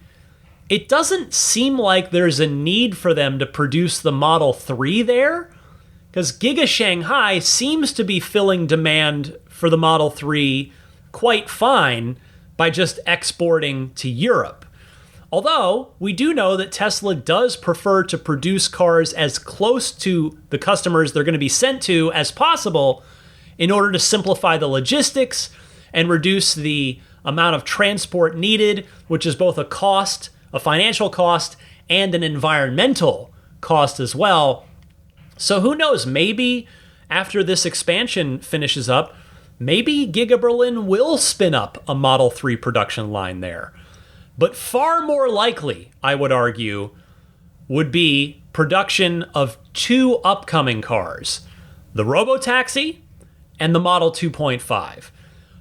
S1: it doesn't seem like there's a need for them to produce the Model 3 there, because Giga Shanghai seems to be filling demand for the Model 3 quite fine by just exporting to Europe. Although, we do know that Tesla does prefer to produce cars as close to the customers they're going to be sent to as possible in order to simplify the logistics and reduce the amount of transport needed, which is both a financial cost, and an environmental cost as well. So who knows, maybe after this expansion finishes up, maybe Giga Berlin will spin up a Model 3 production line there. But far more likely, I would argue, would be production of 2 upcoming cars, the Robotaxi and the Model 2.5.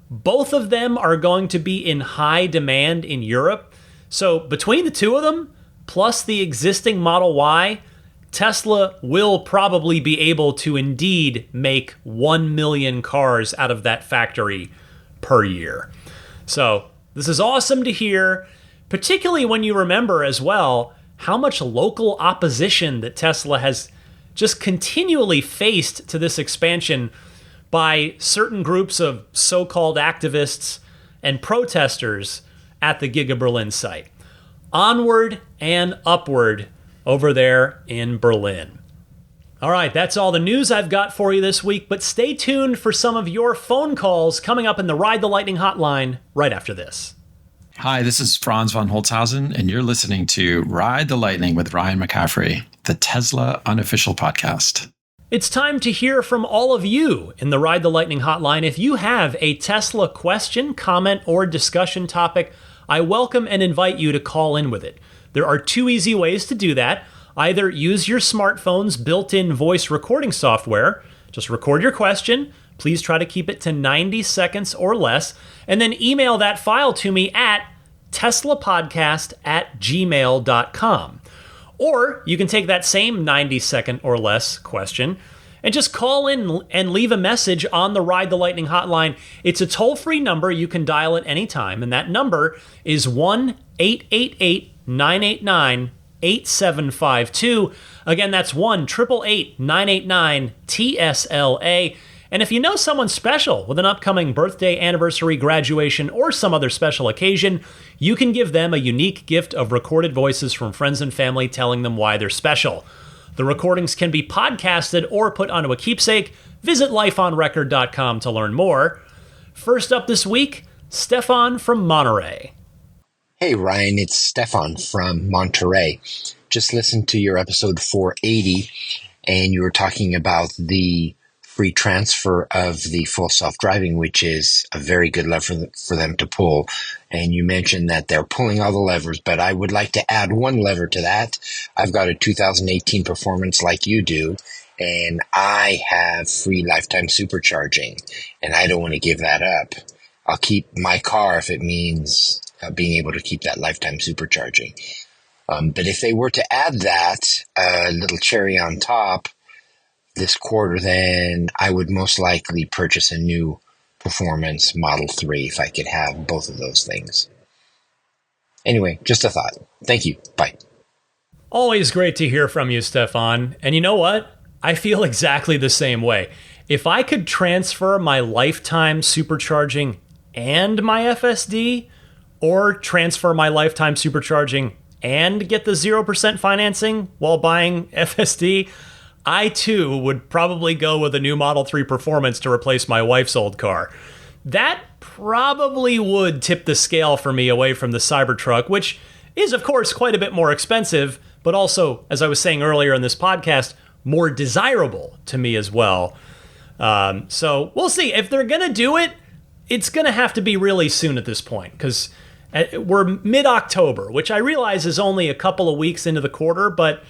S1: Both of them are going to be in high demand in Europe. So between the two of them, plus the existing Model Y, Tesla will probably be able to indeed make 1 million cars out of that factory per year. So this is awesome to hear, particularly when you remember as well how much local opposition that Tesla has just continually faced to this expansion by certain groups of so-called activists and protesters at the Giga Berlin site. Onward and upward over there in Berlin. All right, that's all the news I've got for you this week, but stay tuned for some of your phone calls coming up in the Ride the Lightning hotline right after this.
S3: Hi, this is Franz von Holzhausen, and you're listening to Ride the Lightning with Ryan McCaffrey, the Tesla unofficial podcast.
S1: It's time to hear from all of you in the Ride the Lightning hotline. If you have a Tesla question, comment, or discussion topic, I welcome and invite you to call in with it. There are 2 easy ways to do that. Either use your smartphone's built-in voice recording software, just record your question, please try to keep it to 90 seconds or less, and then email that file to me at teslapodcast@gmail.com. Or you can take that same 90-second or less question and just call in and leave a message on the Ride the Lightning hotline. It's a toll-free number. You can dial at any time, and that number is 1-888-989-8752. Again, that's 1-888-989-TSLA. And if you know someone special with an upcoming birthday, anniversary, graduation, or some other special occasion, you can give them a unique gift of recorded voices from friends and family telling them why they're special. The recordings can be podcasted or put onto a keepsake. Visit lifeonrecord.com to learn more. First up this week, Stefan from Monterey.
S4: Hey, Ryan, it's Stefan from Monterey. Just listened to your episode 480, and you were talking about the free transfer of the full self-driving, which is a very good lever for them to pull. And you mentioned that they're pulling all the levers, but I would like to add one lever to that. I've got a 2018 Performance like you do, and I have free lifetime supercharging, and I don't want to give that up. I'll keep my car if it means being able to keep that lifetime supercharging. But if they were to add that, a little cherry on top, this quarter, then I would most likely purchase a new Performance Model 3 if I could have both of those things. Anyway, just a thought. Thank you. Bye.
S1: Always great to hear from you, Stefan. And you know what? I feel exactly the same way. If I could transfer my lifetime supercharging and my FSD, or transfer my lifetime supercharging and get the 0% financing while buying FSD, I too would probably go with a new Model 3 Performance to replace my wife's old car. That probably would tip the scale for me away from the Cybertruck, which is, of course, quite a bit more expensive, but also, as I was saying earlier in this podcast, more desirable to me as well. So we'll see. If they're going to do it, it's going to have to be really soon at this point, because we're mid-October, which I realize is only a couple of weeks into the quarter, but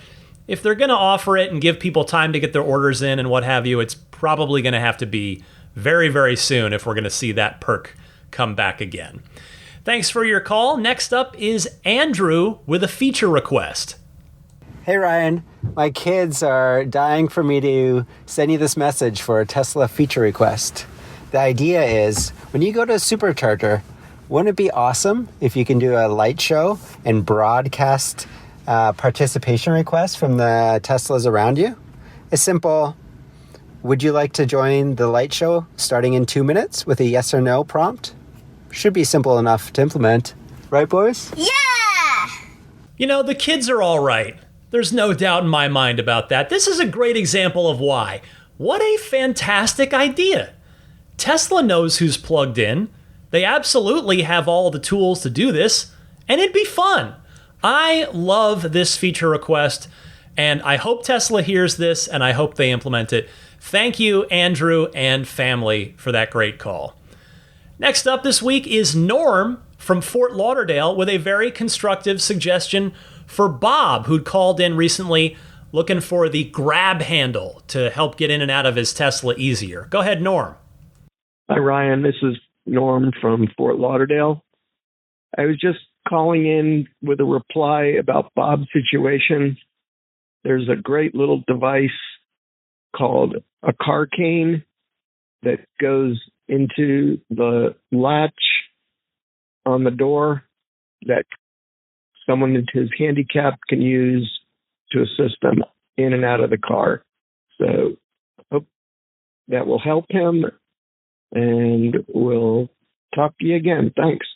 S1: if they're going to offer it and give people time to get their orders in and what have you, it's probably going to have to be very, very soon if we're going to see that perk come back again. Thanks for your call. Next up is Andrew with a feature request.
S5: Hey, Ryan. My kids are dying for me to send you this message for a Tesla feature request. The idea is, when you go to a supercharger, wouldn't it be awesome if you can do a light show and broadcast participation requests from the Teslas around you? A simple, would you like to join the light show starting in 2 minutes with a yes or no prompt? Should be simple enough to implement. Right, boys?
S6: Yeah!
S1: You know, the kids are all right. There's no doubt in my mind about that. This is a great example of why. What a fantastic idea. Tesla knows who's plugged in. They absolutely have all the tools to do this, and it'd be fun. I love this feature request, and I hope Tesla hears this, and I hope they implement it. Thank you, Andrew and family, for that great call. Next up this week is Norm from Fort Lauderdale with a very constructive suggestion for Bob, who'd called in recently looking for the grab handle to help get in and out of his Tesla easier. Go ahead, Norm.
S7: Hi, Ryan. This is Norm from Fort Lauderdale. I was just calling in with a reply about Bob's situation. There's a great little device called a car cane that goes into the latch on the door that someone who's handicapped can use to assist them in and out of the car. So hope that will help him, and we'll talk to you again. Thanks.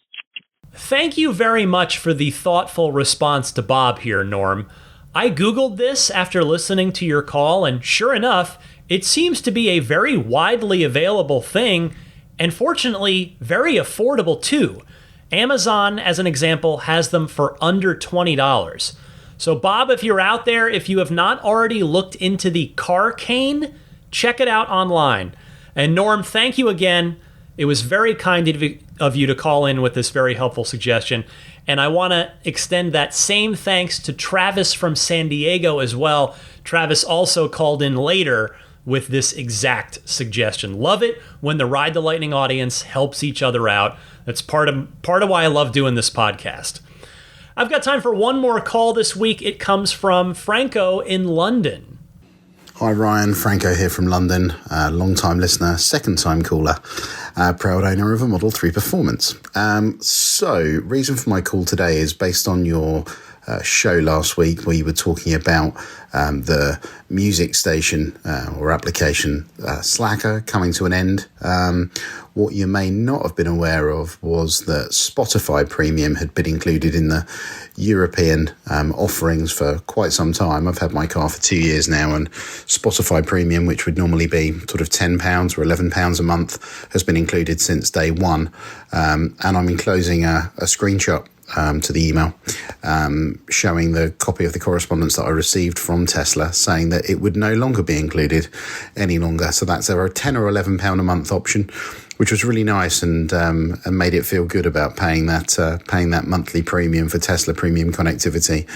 S1: Thank you very much for the thoughtful response to Bob here, Norm. I Googled this after listening to your call, and sure enough, it seems to be a very widely available thing, and fortunately, very affordable too. Amazon, as an example, has them for under $20. So Bob, if you're out there, if you have not already looked into the car cane, check it out online. And Norm, thank you again. It was very kind of you to call in with this very helpful suggestion. And I want to extend that same thanks to Travis from San Diego as well. Travis also called in later with this exact suggestion. Love it when the Ride the Lightning audience helps each other out. That's part of why I love doing this podcast. I've got time for one more call this week. It comes from Franco in London.
S8: Hi Ryan, Franco here from London, long-time listener, second-time caller, proud owner of a Model 3 Performance. So, reason for my call today is based on your show last week where you were talking about the music station or application Slacker coming to an end. What you may not have been aware of was that Spotify Premium had been included in the European offerings for quite some time. I've had my car for 2 years now, and Spotify Premium, which would normally be sort of £10 or £11 a month, has been included since day one. And I'm enclosing a screenshot to the email showing the copy of the correspondence that I received from Tesla saying that it would no longer be included any longer. So that's a £10 or £11 a month option, which was really nice and made it feel good about paying that monthly premium for Tesla Premium connectivity.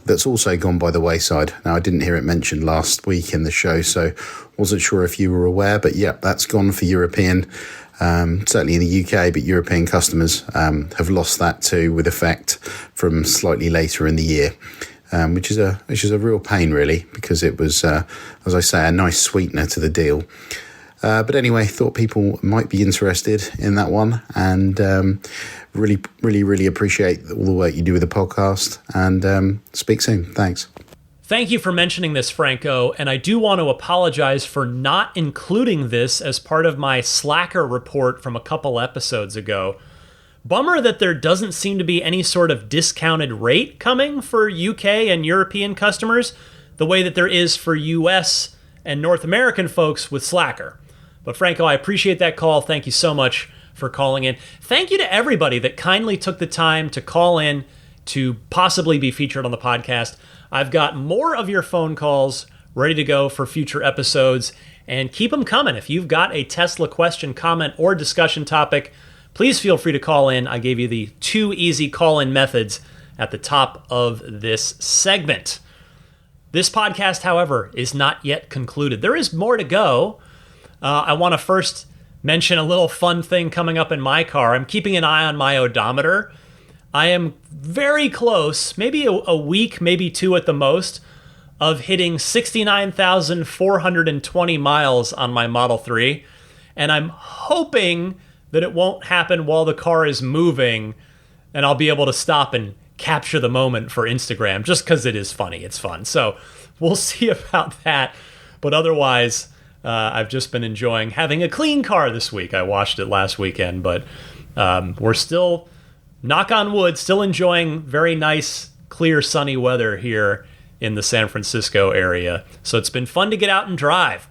S8: That's also gone by the wayside. Now, I didn't hear it mentioned last week in the show, so wasn't sure if you were aware, but yeah, that's gone for European, certainly in the UK, but European customers have lost that too with effect from slightly later in the year, which is a real pain really, because it was, as I say, a nice sweetener to the deal. But anyway, thought people might be interested in that one, and really appreciate all the work you do with the podcast, and speak soon. Thanks.
S1: Thank you for mentioning this, Franco, and I do want to apologize for not including this as part of my Slacker report from a couple episodes ago. Bummer that there doesn't seem to be any sort of discounted rate coming for UK and European customers, the way that there is for US and North American folks with Slacker. But Franco, I appreciate that call. Thank you so much for calling in. Thank you to everybody that kindly took the time to call in to possibly be featured on the podcast. I've got more of your phone calls ready to go for future episodes, and keep them coming. If you've got a Tesla question, comment, or discussion topic, please feel free to call in. I gave you the 2 easy call-in methods at the top of this segment. This podcast, however, is not yet concluded. There is more to go. I want to first mention a little fun thing coming up in my car. I'm keeping an eye on my odometer. I am very close, maybe a week, maybe 2 at the most, of hitting 69,420 miles on my Model 3. And I'm hoping that it won't happen while the car is moving, and I'll be able to stop and capture the moment for Instagram, just because it is funny. It's fun. So we'll see about that. But otherwise, I've just been enjoying having a clean car this week. I washed it last weekend, but we're still, knock on wood, still enjoying very nice, clear, sunny weather here in the San Francisco area. So it's been fun to get out and drive.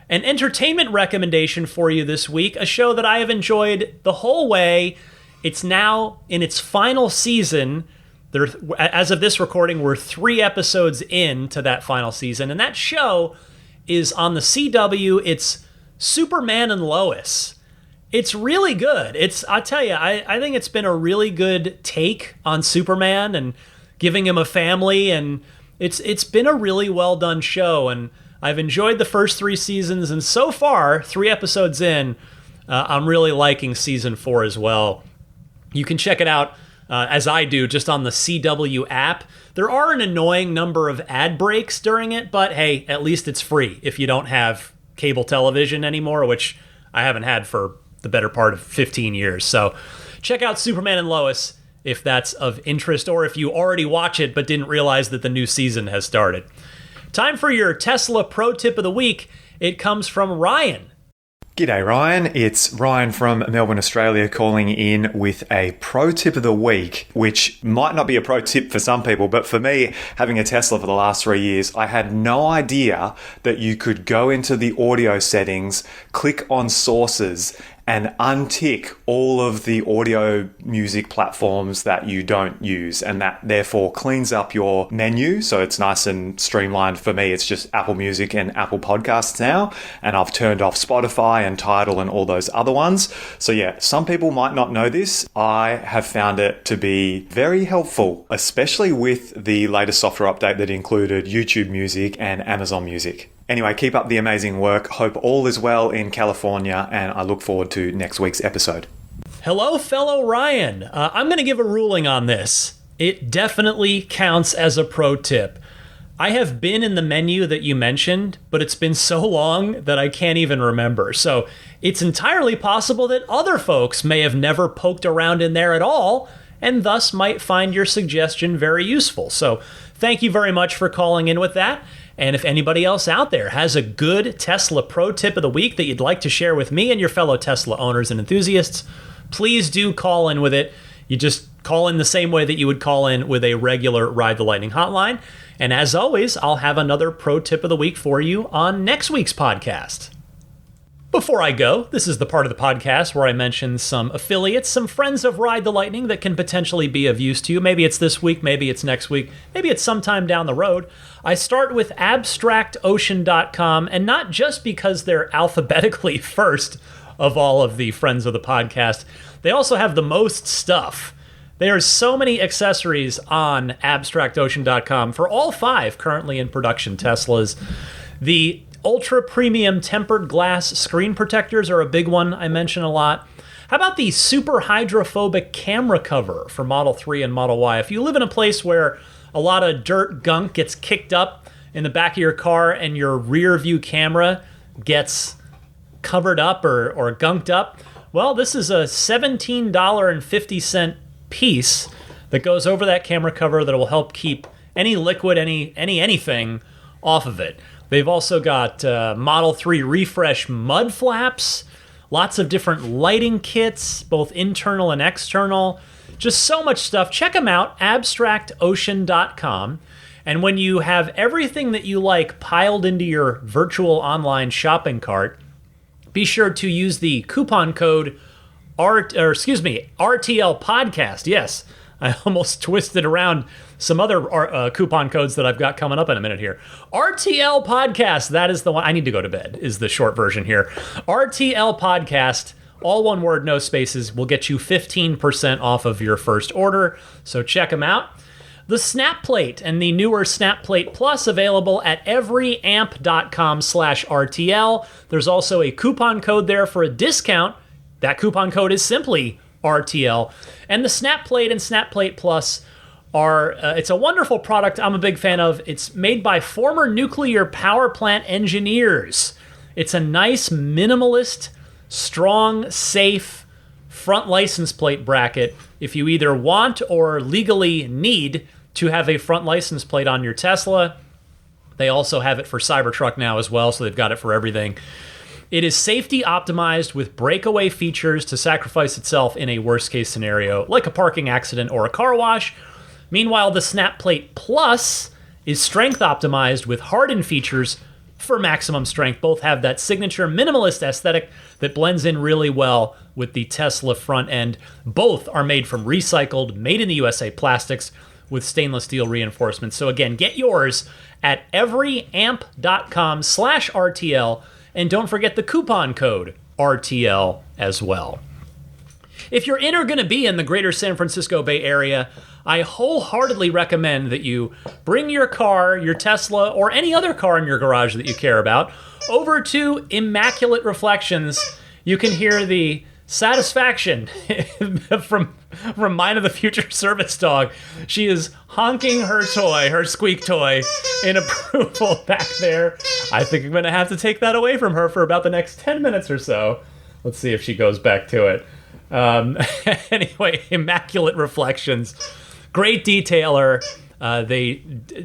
S1: An entertainment recommendation for you this week, a show that I have enjoyed the whole way. It's now in its final season. As of this recording, we're 3 episodes into that final season, and that show is on the CW. It's Superman and Lois. It's really good. I tell you, I think it's been a really good take on Superman and giving him a family, and it's been a really well done show, and I've enjoyed the first 3 seasons, and so far, 3 episodes in, I'm really liking season 4 as well. You can check it out, as I do, just on the CW app. There are an annoying number of ad breaks during it, but hey, at least it's free if you don't have cable television anymore, which I haven't had for the better part of 15 years. So check out Superman and Lois if that's of interest, or if you already watch it but didn't realize that the new season has started. Time for your Tesla Pro Tip of the Week. It comes from Ryan.
S6: G'day Ryan, it's Ryan from Melbourne, Australia calling in with a pro tip of the week, which might not be a pro tip for some people, but for me, having a Tesla for the last 3 years, I had no idea that you could go into the audio settings, click on sources, and untick all of the audio music platforms that you don't use, and that therefore cleans up your menu, so it's nice and streamlined. For me, it's just Apple Music and Apple Podcasts now, and I've turned off Spotify and Tidal and all those other ones. So yeah, some people might not know this. I have found it to be very helpful, especially with the latest software update that included YouTube Music and Amazon Music. Anyway, keep up the amazing work. Hope all is well in California, and I look forward to next week's episode.
S1: Hello, fellow Ryan. I'm going to give a ruling on this. It definitely counts as a pro tip. I have been in the menu that you mentioned, but it's been so long that I can't even remember. So it's entirely possible that other folks may have never poked around in there at all, and thus might find your suggestion very useful. So thank you very much for calling in with that. And if anybody else out there has a good Tesla Pro Tip of the Week that you'd like to share with me and your fellow Tesla owners and enthusiasts, please do call in with it. You just call in the same way that you would call in with a regular Ride the Lightning hotline. And as always, I'll have another Pro Tip of the Week for you on next week's podcast. Before I go, this is the part of the podcast where I mention some affiliates, some friends of Ride the Lightning that can potentially be of use to you. Maybe it's this week, maybe it's next week, maybe it's sometime down the road. I start with abstractocean.com, and not just because they're alphabetically first of all of the friends of the podcast. They also have the most stuff. There are so many accessories on abstractocean.com for all 5 currently in production Teslas. The ultra premium tempered glass screen protectors are a big one I mention a lot. How about the super hydrophobic camera cover for Model 3 and Model Y? If you live in a place where a lot of dirt gunk gets kicked up in the back of your car and your rear view camera gets covered up or gunked up, well, this is a $17.50 piece that goes over that camera cover that will help keep any liquid, anything off of it. They've also got Model 3 refresh mud flaps, lots of different lighting kits, both internal and external. Just so much stuff. Check them out, abstractocean.com. And when you have everything that you like piled into your virtual online shopping cart, be sure to use the coupon code RTL Podcast. Yes, I almost twisted around some other coupon codes that I've got coming up in a minute here. RTL Podcast, that is the one. I need to go to bed, is the short version here. RTL Podcast, all one word, no spaces, will get you 15% off of your first order. So check them out. The Snap Plate and the newer Snap Plate Plus available at everyamp.com/RTL. There's also a coupon code there for a discount. That coupon code is simply RTL. And the Snap Plate and Snap Plate Plus are, it's a wonderful product I'm a big fan of. It's made by former nuclear power plant engineers. It's a nice, minimalist, strong, safe front license plate bracket if you either want or legally need to have a front license plate on your Tesla. They also have it for Cybertruck now as well, so they've got it for everything. It is safety optimized with breakaway features to sacrifice itself in a worst case scenario, like a parking accident or a car wash. Meanwhile, the Snap Plate Plus is strength optimized with hardened features for maximum strength. Both have that signature minimalist aesthetic that blends in really well with the Tesla front end. Both are made from recycled, made in the USA plastics with stainless steel reinforcements. So again, get yours at everyamp.com/RTL, and don't forget the coupon code RTL as well. If you're in or going to be in the greater San Francisco Bay Area, I wholeheartedly recommend that you bring your car, your Tesla, or any other car in your garage that you care about, over to Immaculate Reflections. You can hear the satisfaction from Mine of the Future service dog. She is honking her toy, her squeak toy, in approval back there. I think I'm going to have to take that away from her for about the next 10 minutes or so. Let's see if she goes back to it. Anyway, Immaculate Reflections. Great detailer.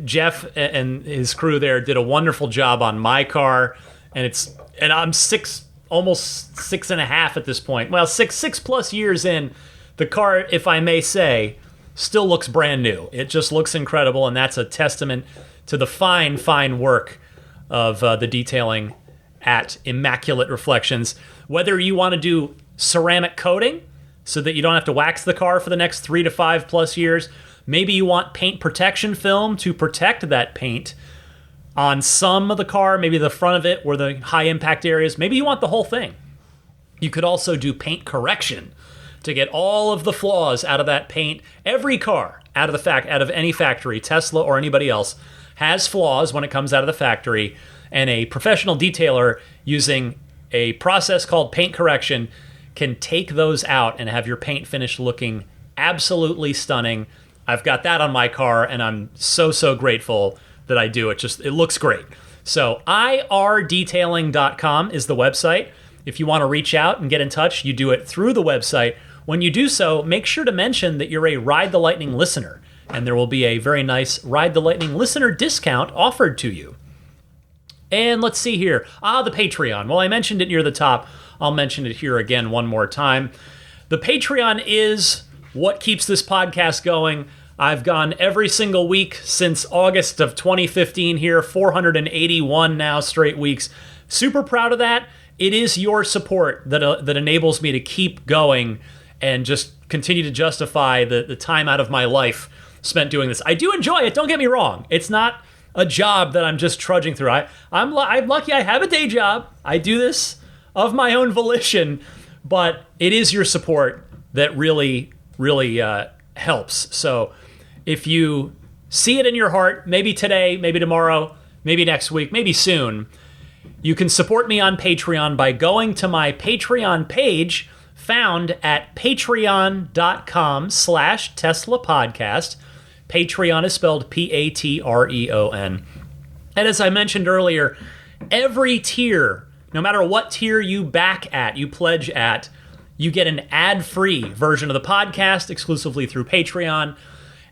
S1: Jeff and his crew there did a wonderful job on my car, and I'm almost 6.5 at this point. Well, six plus years in, the car, if I may say, still looks brand new. It just looks incredible, and that's a testament to the fine work of the detailing at Immaculate Reflections. Whether you want to do ceramic coating so that you don't have to wax the car for the next 3 to 5 plus years, maybe you want paint protection film to protect that paint on some of the car, maybe the front of it where the high impact areas. Maybe you want the whole thing. You could also do paint correction to get all of the flaws out of that paint. Every car out of any factory, Tesla or anybody else, has flaws when it comes out of the factory, and a professional detailer using a process called paint correction can take those out and have your paint finish looking absolutely stunning. I've got that on my car, and I'm so grateful that I do. It looks great. So irdetailing.com is the website. If you want to reach out and get in touch, you do it through the website. When you do so, make sure to mention that you're a Ride the Lightning listener, and there will be a very nice Ride the Lightning listener discount offered to you. And let's see here. The Patreon. Well, I mentioned it near the top. I'll mention it here again one more time. The Patreon is what keeps this podcast going. I've gone every single week since August of 2015 here, 481 now straight weeks. Super proud of that. It is your support that enables me to keep going and just continue to justify the time out of my life spent doing this. I do enjoy it, don't get me wrong. It's not a job that I'm just trudging through. I'm lucky I have a day job. I do this of my own volition, but it is your support that really helps. So if you see it in your heart, maybe today, maybe tomorrow, maybe next week, maybe soon, you can support me on Patreon by going to my Patreon page found at patreon.com/Tesla Podcast. Patreon is spelled Patreon. And as I mentioned earlier, every tier, no matter what tier you pledge at, you get an ad-free version of the podcast exclusively through Patreon.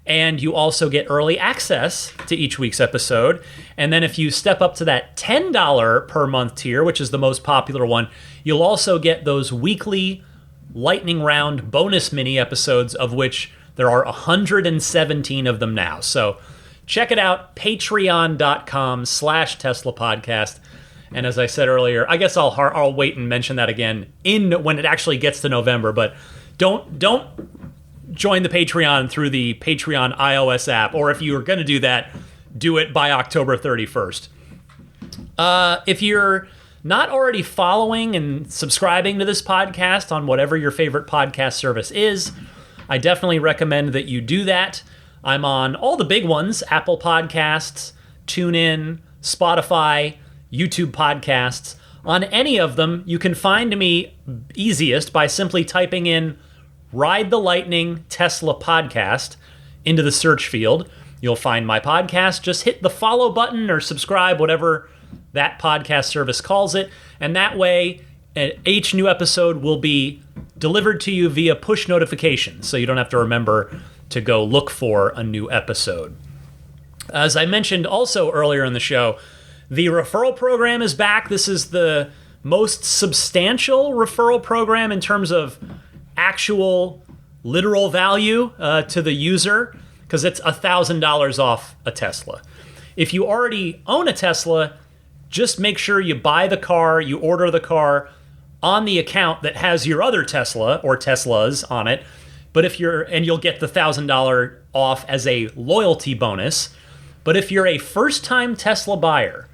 S1: And you also get early access to each week's episode. And then if you step up to that $10 per month tier, which is the most popular one, you'll also get those weekly lightning round bonus mini episodes, of which there are 117 of them now. So check it out, patreon.com/Tesla podcast. And as I said earlier, I guess I'll wait and mention that again when it actually gets to November. But don't join the Patreon through the Patreon iOS app, or if you are going to do that, do it by October 31st. If you're not already following and subscribing to this podcast on whatever your favorite podcast service is, I definitely recommend that you do that. I'm on all the big ones: Apple Podcasts, TuneIn, Spotify, YouTube Podcasts. On any of them, you can find me easiest by simply typing in Ride the Lightning Tesla Podcast into the search field. You'll find my podcast. Just hit the follow button or subscribe, whatever that podcast service calls it. And that way, each new episode will be delivered to you via push notifications, so you don't have to remember to go look for a new episode. As I mentioned also earlier in the show, the referral program is back. This is the most substantial referral program in terms of actual literal value to the user, because it's $1,000 off a Tesla. If you already own a Tesla, just make sure you buy the car, you order the car on the account that has your other Tesla or Teslas on it. But you'll get the $1,000 off as a loyalty bonus. But if you're a first-time Tesla buyer,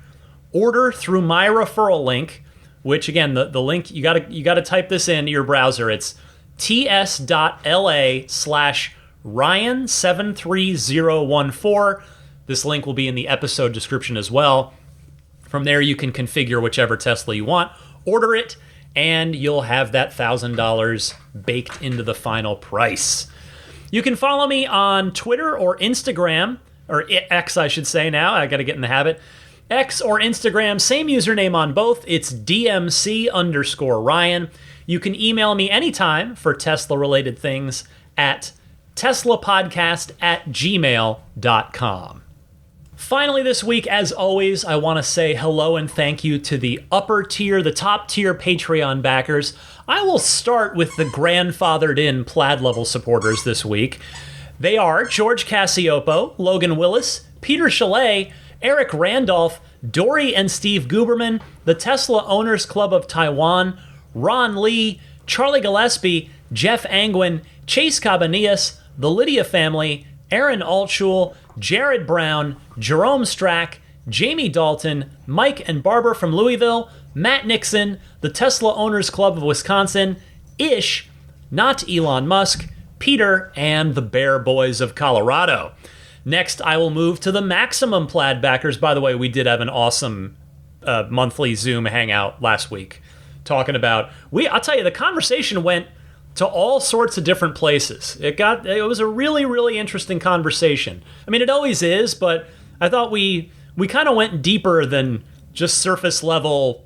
S1: order through my referral link, which again, the link, you gotta type this into your browser. It's ts.la/Ryan73014. This link will be in the episode description as well. From there, you can configure whichever Tesla you want, order it, and you'll have that $1,000 baked into the final price. You can follow me on Twitter or Instagram, or X, I should say now. I got to get in the habit. X or Instagram, same username on both. It's DMC_Ryan. You can email me anytime for Tesla-related things at teslapodcast@gmail.com. Finally this week, as always, I want to say hello and thank you to the upper tier, the top tier Patreon backers. I will start with the grandfathered-in Plaid level supporters this week. They are George Cassiopo, Logan Willis, Peter Chalet, Eric Randolph, Dory and Steve Guberman, the Tesla Owners Club of Taiwan, Ron Lee, Charlie Gillespie, Jeff Angwin, Chase Cabanillas, the Lydia family, Aaron Altschul, Jared Brown, Jerome Strack, Jamie Dalton, Mike and Barbara from Louisville, Matt Nixon, the Tesla Owners Club of Wisconsin, Ish, not Elon Musk, Peter, and the Bear Boys of Colorado. Next, I will move to the Maximum Plaid backers. By the way, we did have an awesome monthly Zoom hangout last week talking about... I'll tell you, the conversation went to all sorts of different places. It was a really, really interesting conversation. I mean, it always is, but I thought we kind of went deeper than just surface level,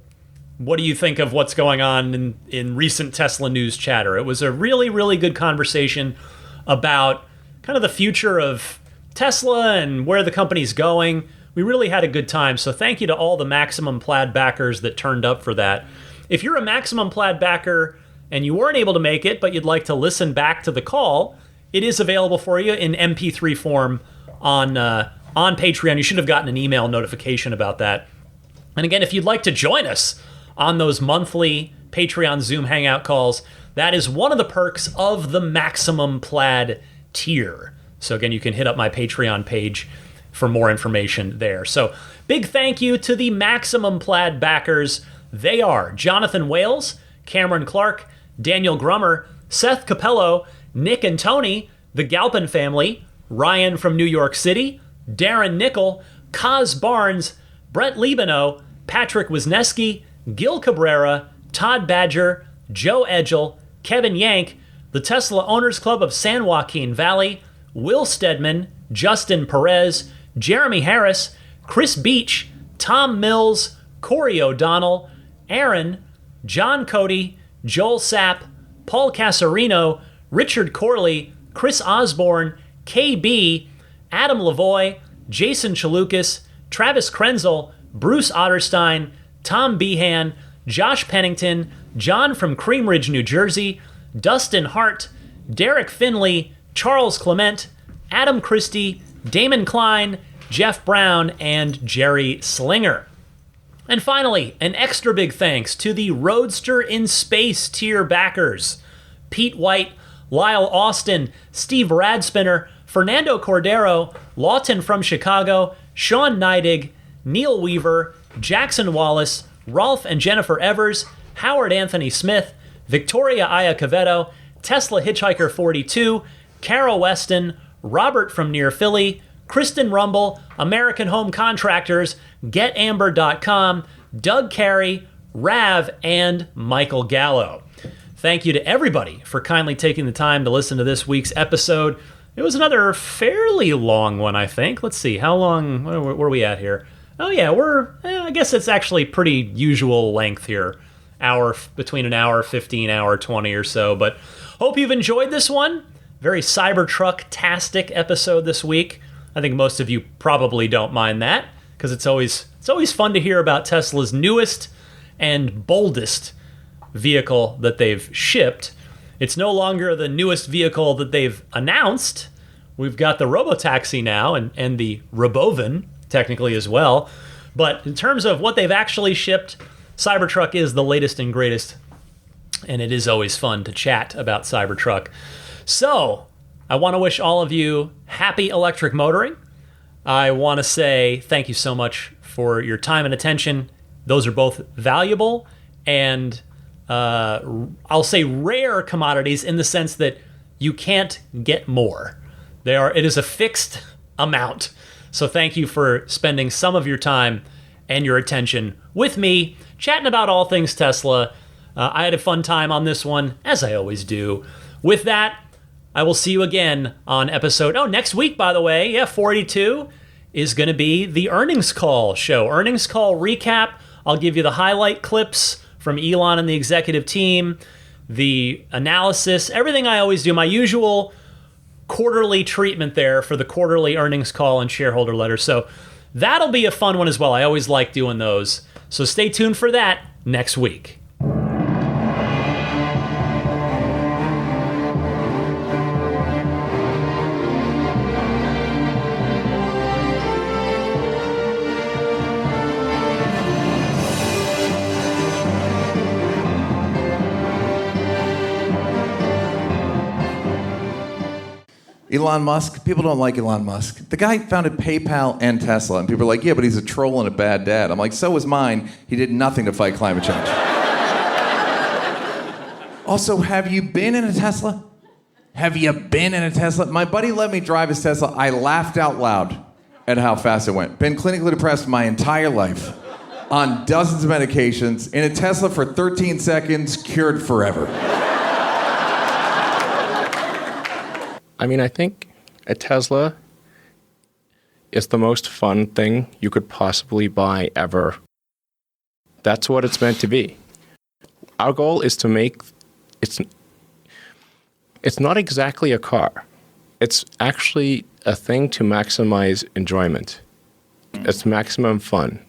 S1: what do you think of what's going on in recent Tesla news chatter. It was a really, really good conversation about kind of the future of Tesla and where the company's going. We really had a good time, so thank you to all the Maximum Plaid backers that turned up for that. If you're a Maximum Plaid backer and you weren't able to make it, but you'd like to listen back to the call, it is available for you in MP3 form on Patreon. You should have gotten an email notification about that. And again, if you'd like to join us on those monthly Patreon Zoom Hangout calls, that is one of the perks of the Maximum Plaid tier. So again, you can hit up my Patreon page for more information there. So big thank you to the Maximum Plaid backers. They are Jonathan Wales, Cameron Clark, Daniel Grummer, Seth Capello, Nick and Tony, the Galpin family, Ryan from New York City, Darren Nickel, Kaz Barnes, Brett Libano, Patrick Wisniewski, Gil Cabrera, Todd Badger, Joe Edgel, Kevin Yank, the Tesla Owners Club of San Joaquin Valley, Will Stedman, Justin Perez, Jeremy Harris, Chris Beach, Tom Mills, Corey O'Donnell, Aaron, John Cody, Joel Sapp, Paul Casarino, Richard Corley, Chris Osborne, KB, Adam Lavoie, Jason Chalukas, Travis Krenzel, Bruce Otterstein, Tom Behan, Josh Pennington, John from Cream Ridge, New Jersey, Dustin Hart, Derek Finley, Charles Clement, Adam Christie, Damon Klein, Jeff Brown, and Jerry Slinger. And finally, an extra big thanks to the Roadster in Space tier backers: Pete White, Lyle Austin, Steve Radspinner, Fernando Cordero, Lawton from Chicago, Sean Neidig, Neil Weaver, Jackson Wallace, Rolf and Jennifer Evers, Howard Anthony Smith, Victoria Iacovetto, Tesla Hitchhiker 42, Carol Weston, Robert from near Philly, Kristen Rumble, American Home Contractors, GetAmber.com, Doug Carey, Rav, and Michael Gallo. Thank you to everybody for kindly taking the time to listen to this week's episode. It was another fairly long one, I think. Let's see, how long, where are we at here? Oh yeah, I guess it's actually pretty usual length here. Between an hour 15, hour 20 or so. But hope you've enjoyed this one. Very Cybertruck-tastic episode this week. I think most of you probably don't mind that, because it's always fun to hear about Tesla's newest and boldest vehicle that they've shipped. It's no longer the newest vehicle that they've announced. We've got the Robotaxi now, and the Robovan, technically, as well. But in terms of what they've actually shipped, Cybertruck is the latest and greatest, and it is always fun to chat about Cybertruck. So, I want to wish all of you happy electric motoring. I want to say thank you so much for your time and attention. Those are both valuable and I'll say rare commodities in the sense that you can't get more. It is a fixed amount. So thank you for spending some of your time and your attention with me, chatting about all things Tesla. I had a fun time on this one, as I always do. With that, I will see you again on episode... Oh, next week, by the way, 42 is going to be the earnings call show. Earnings call recap. I'll give you the highlight clips from Elon and the executive team, the analysis, everything I always do, my usual quarterly treatment there for the quarterly earnings call and shareholder letter. So that'll be a fun one as well. I always like doing those. So stay tuned for that next week.
S9: Elon Musk, people don't like Elon Musk. The guy founded PayPal and Tesla, and people are like, yeah, but he's a troll and a bad dad. I'm like, so was mine. He did nothing to fight climate change. Also, have you been in a Tesla? Have you been in a Tesla? My buddy let me drive his Tesla. I laughed out loud at how fast it went. Been clinically depressed my entire life, on dozens of medications, in a Tesla for 13 seconds, cured forever.
S10: I mean, I think a Tesla is the most fun thing you could possibly buy ever. That's what it's meant to be. Our goal is to make it's not exactly a car. It's actually a thing to maximize enjoyment. It's maximum fun.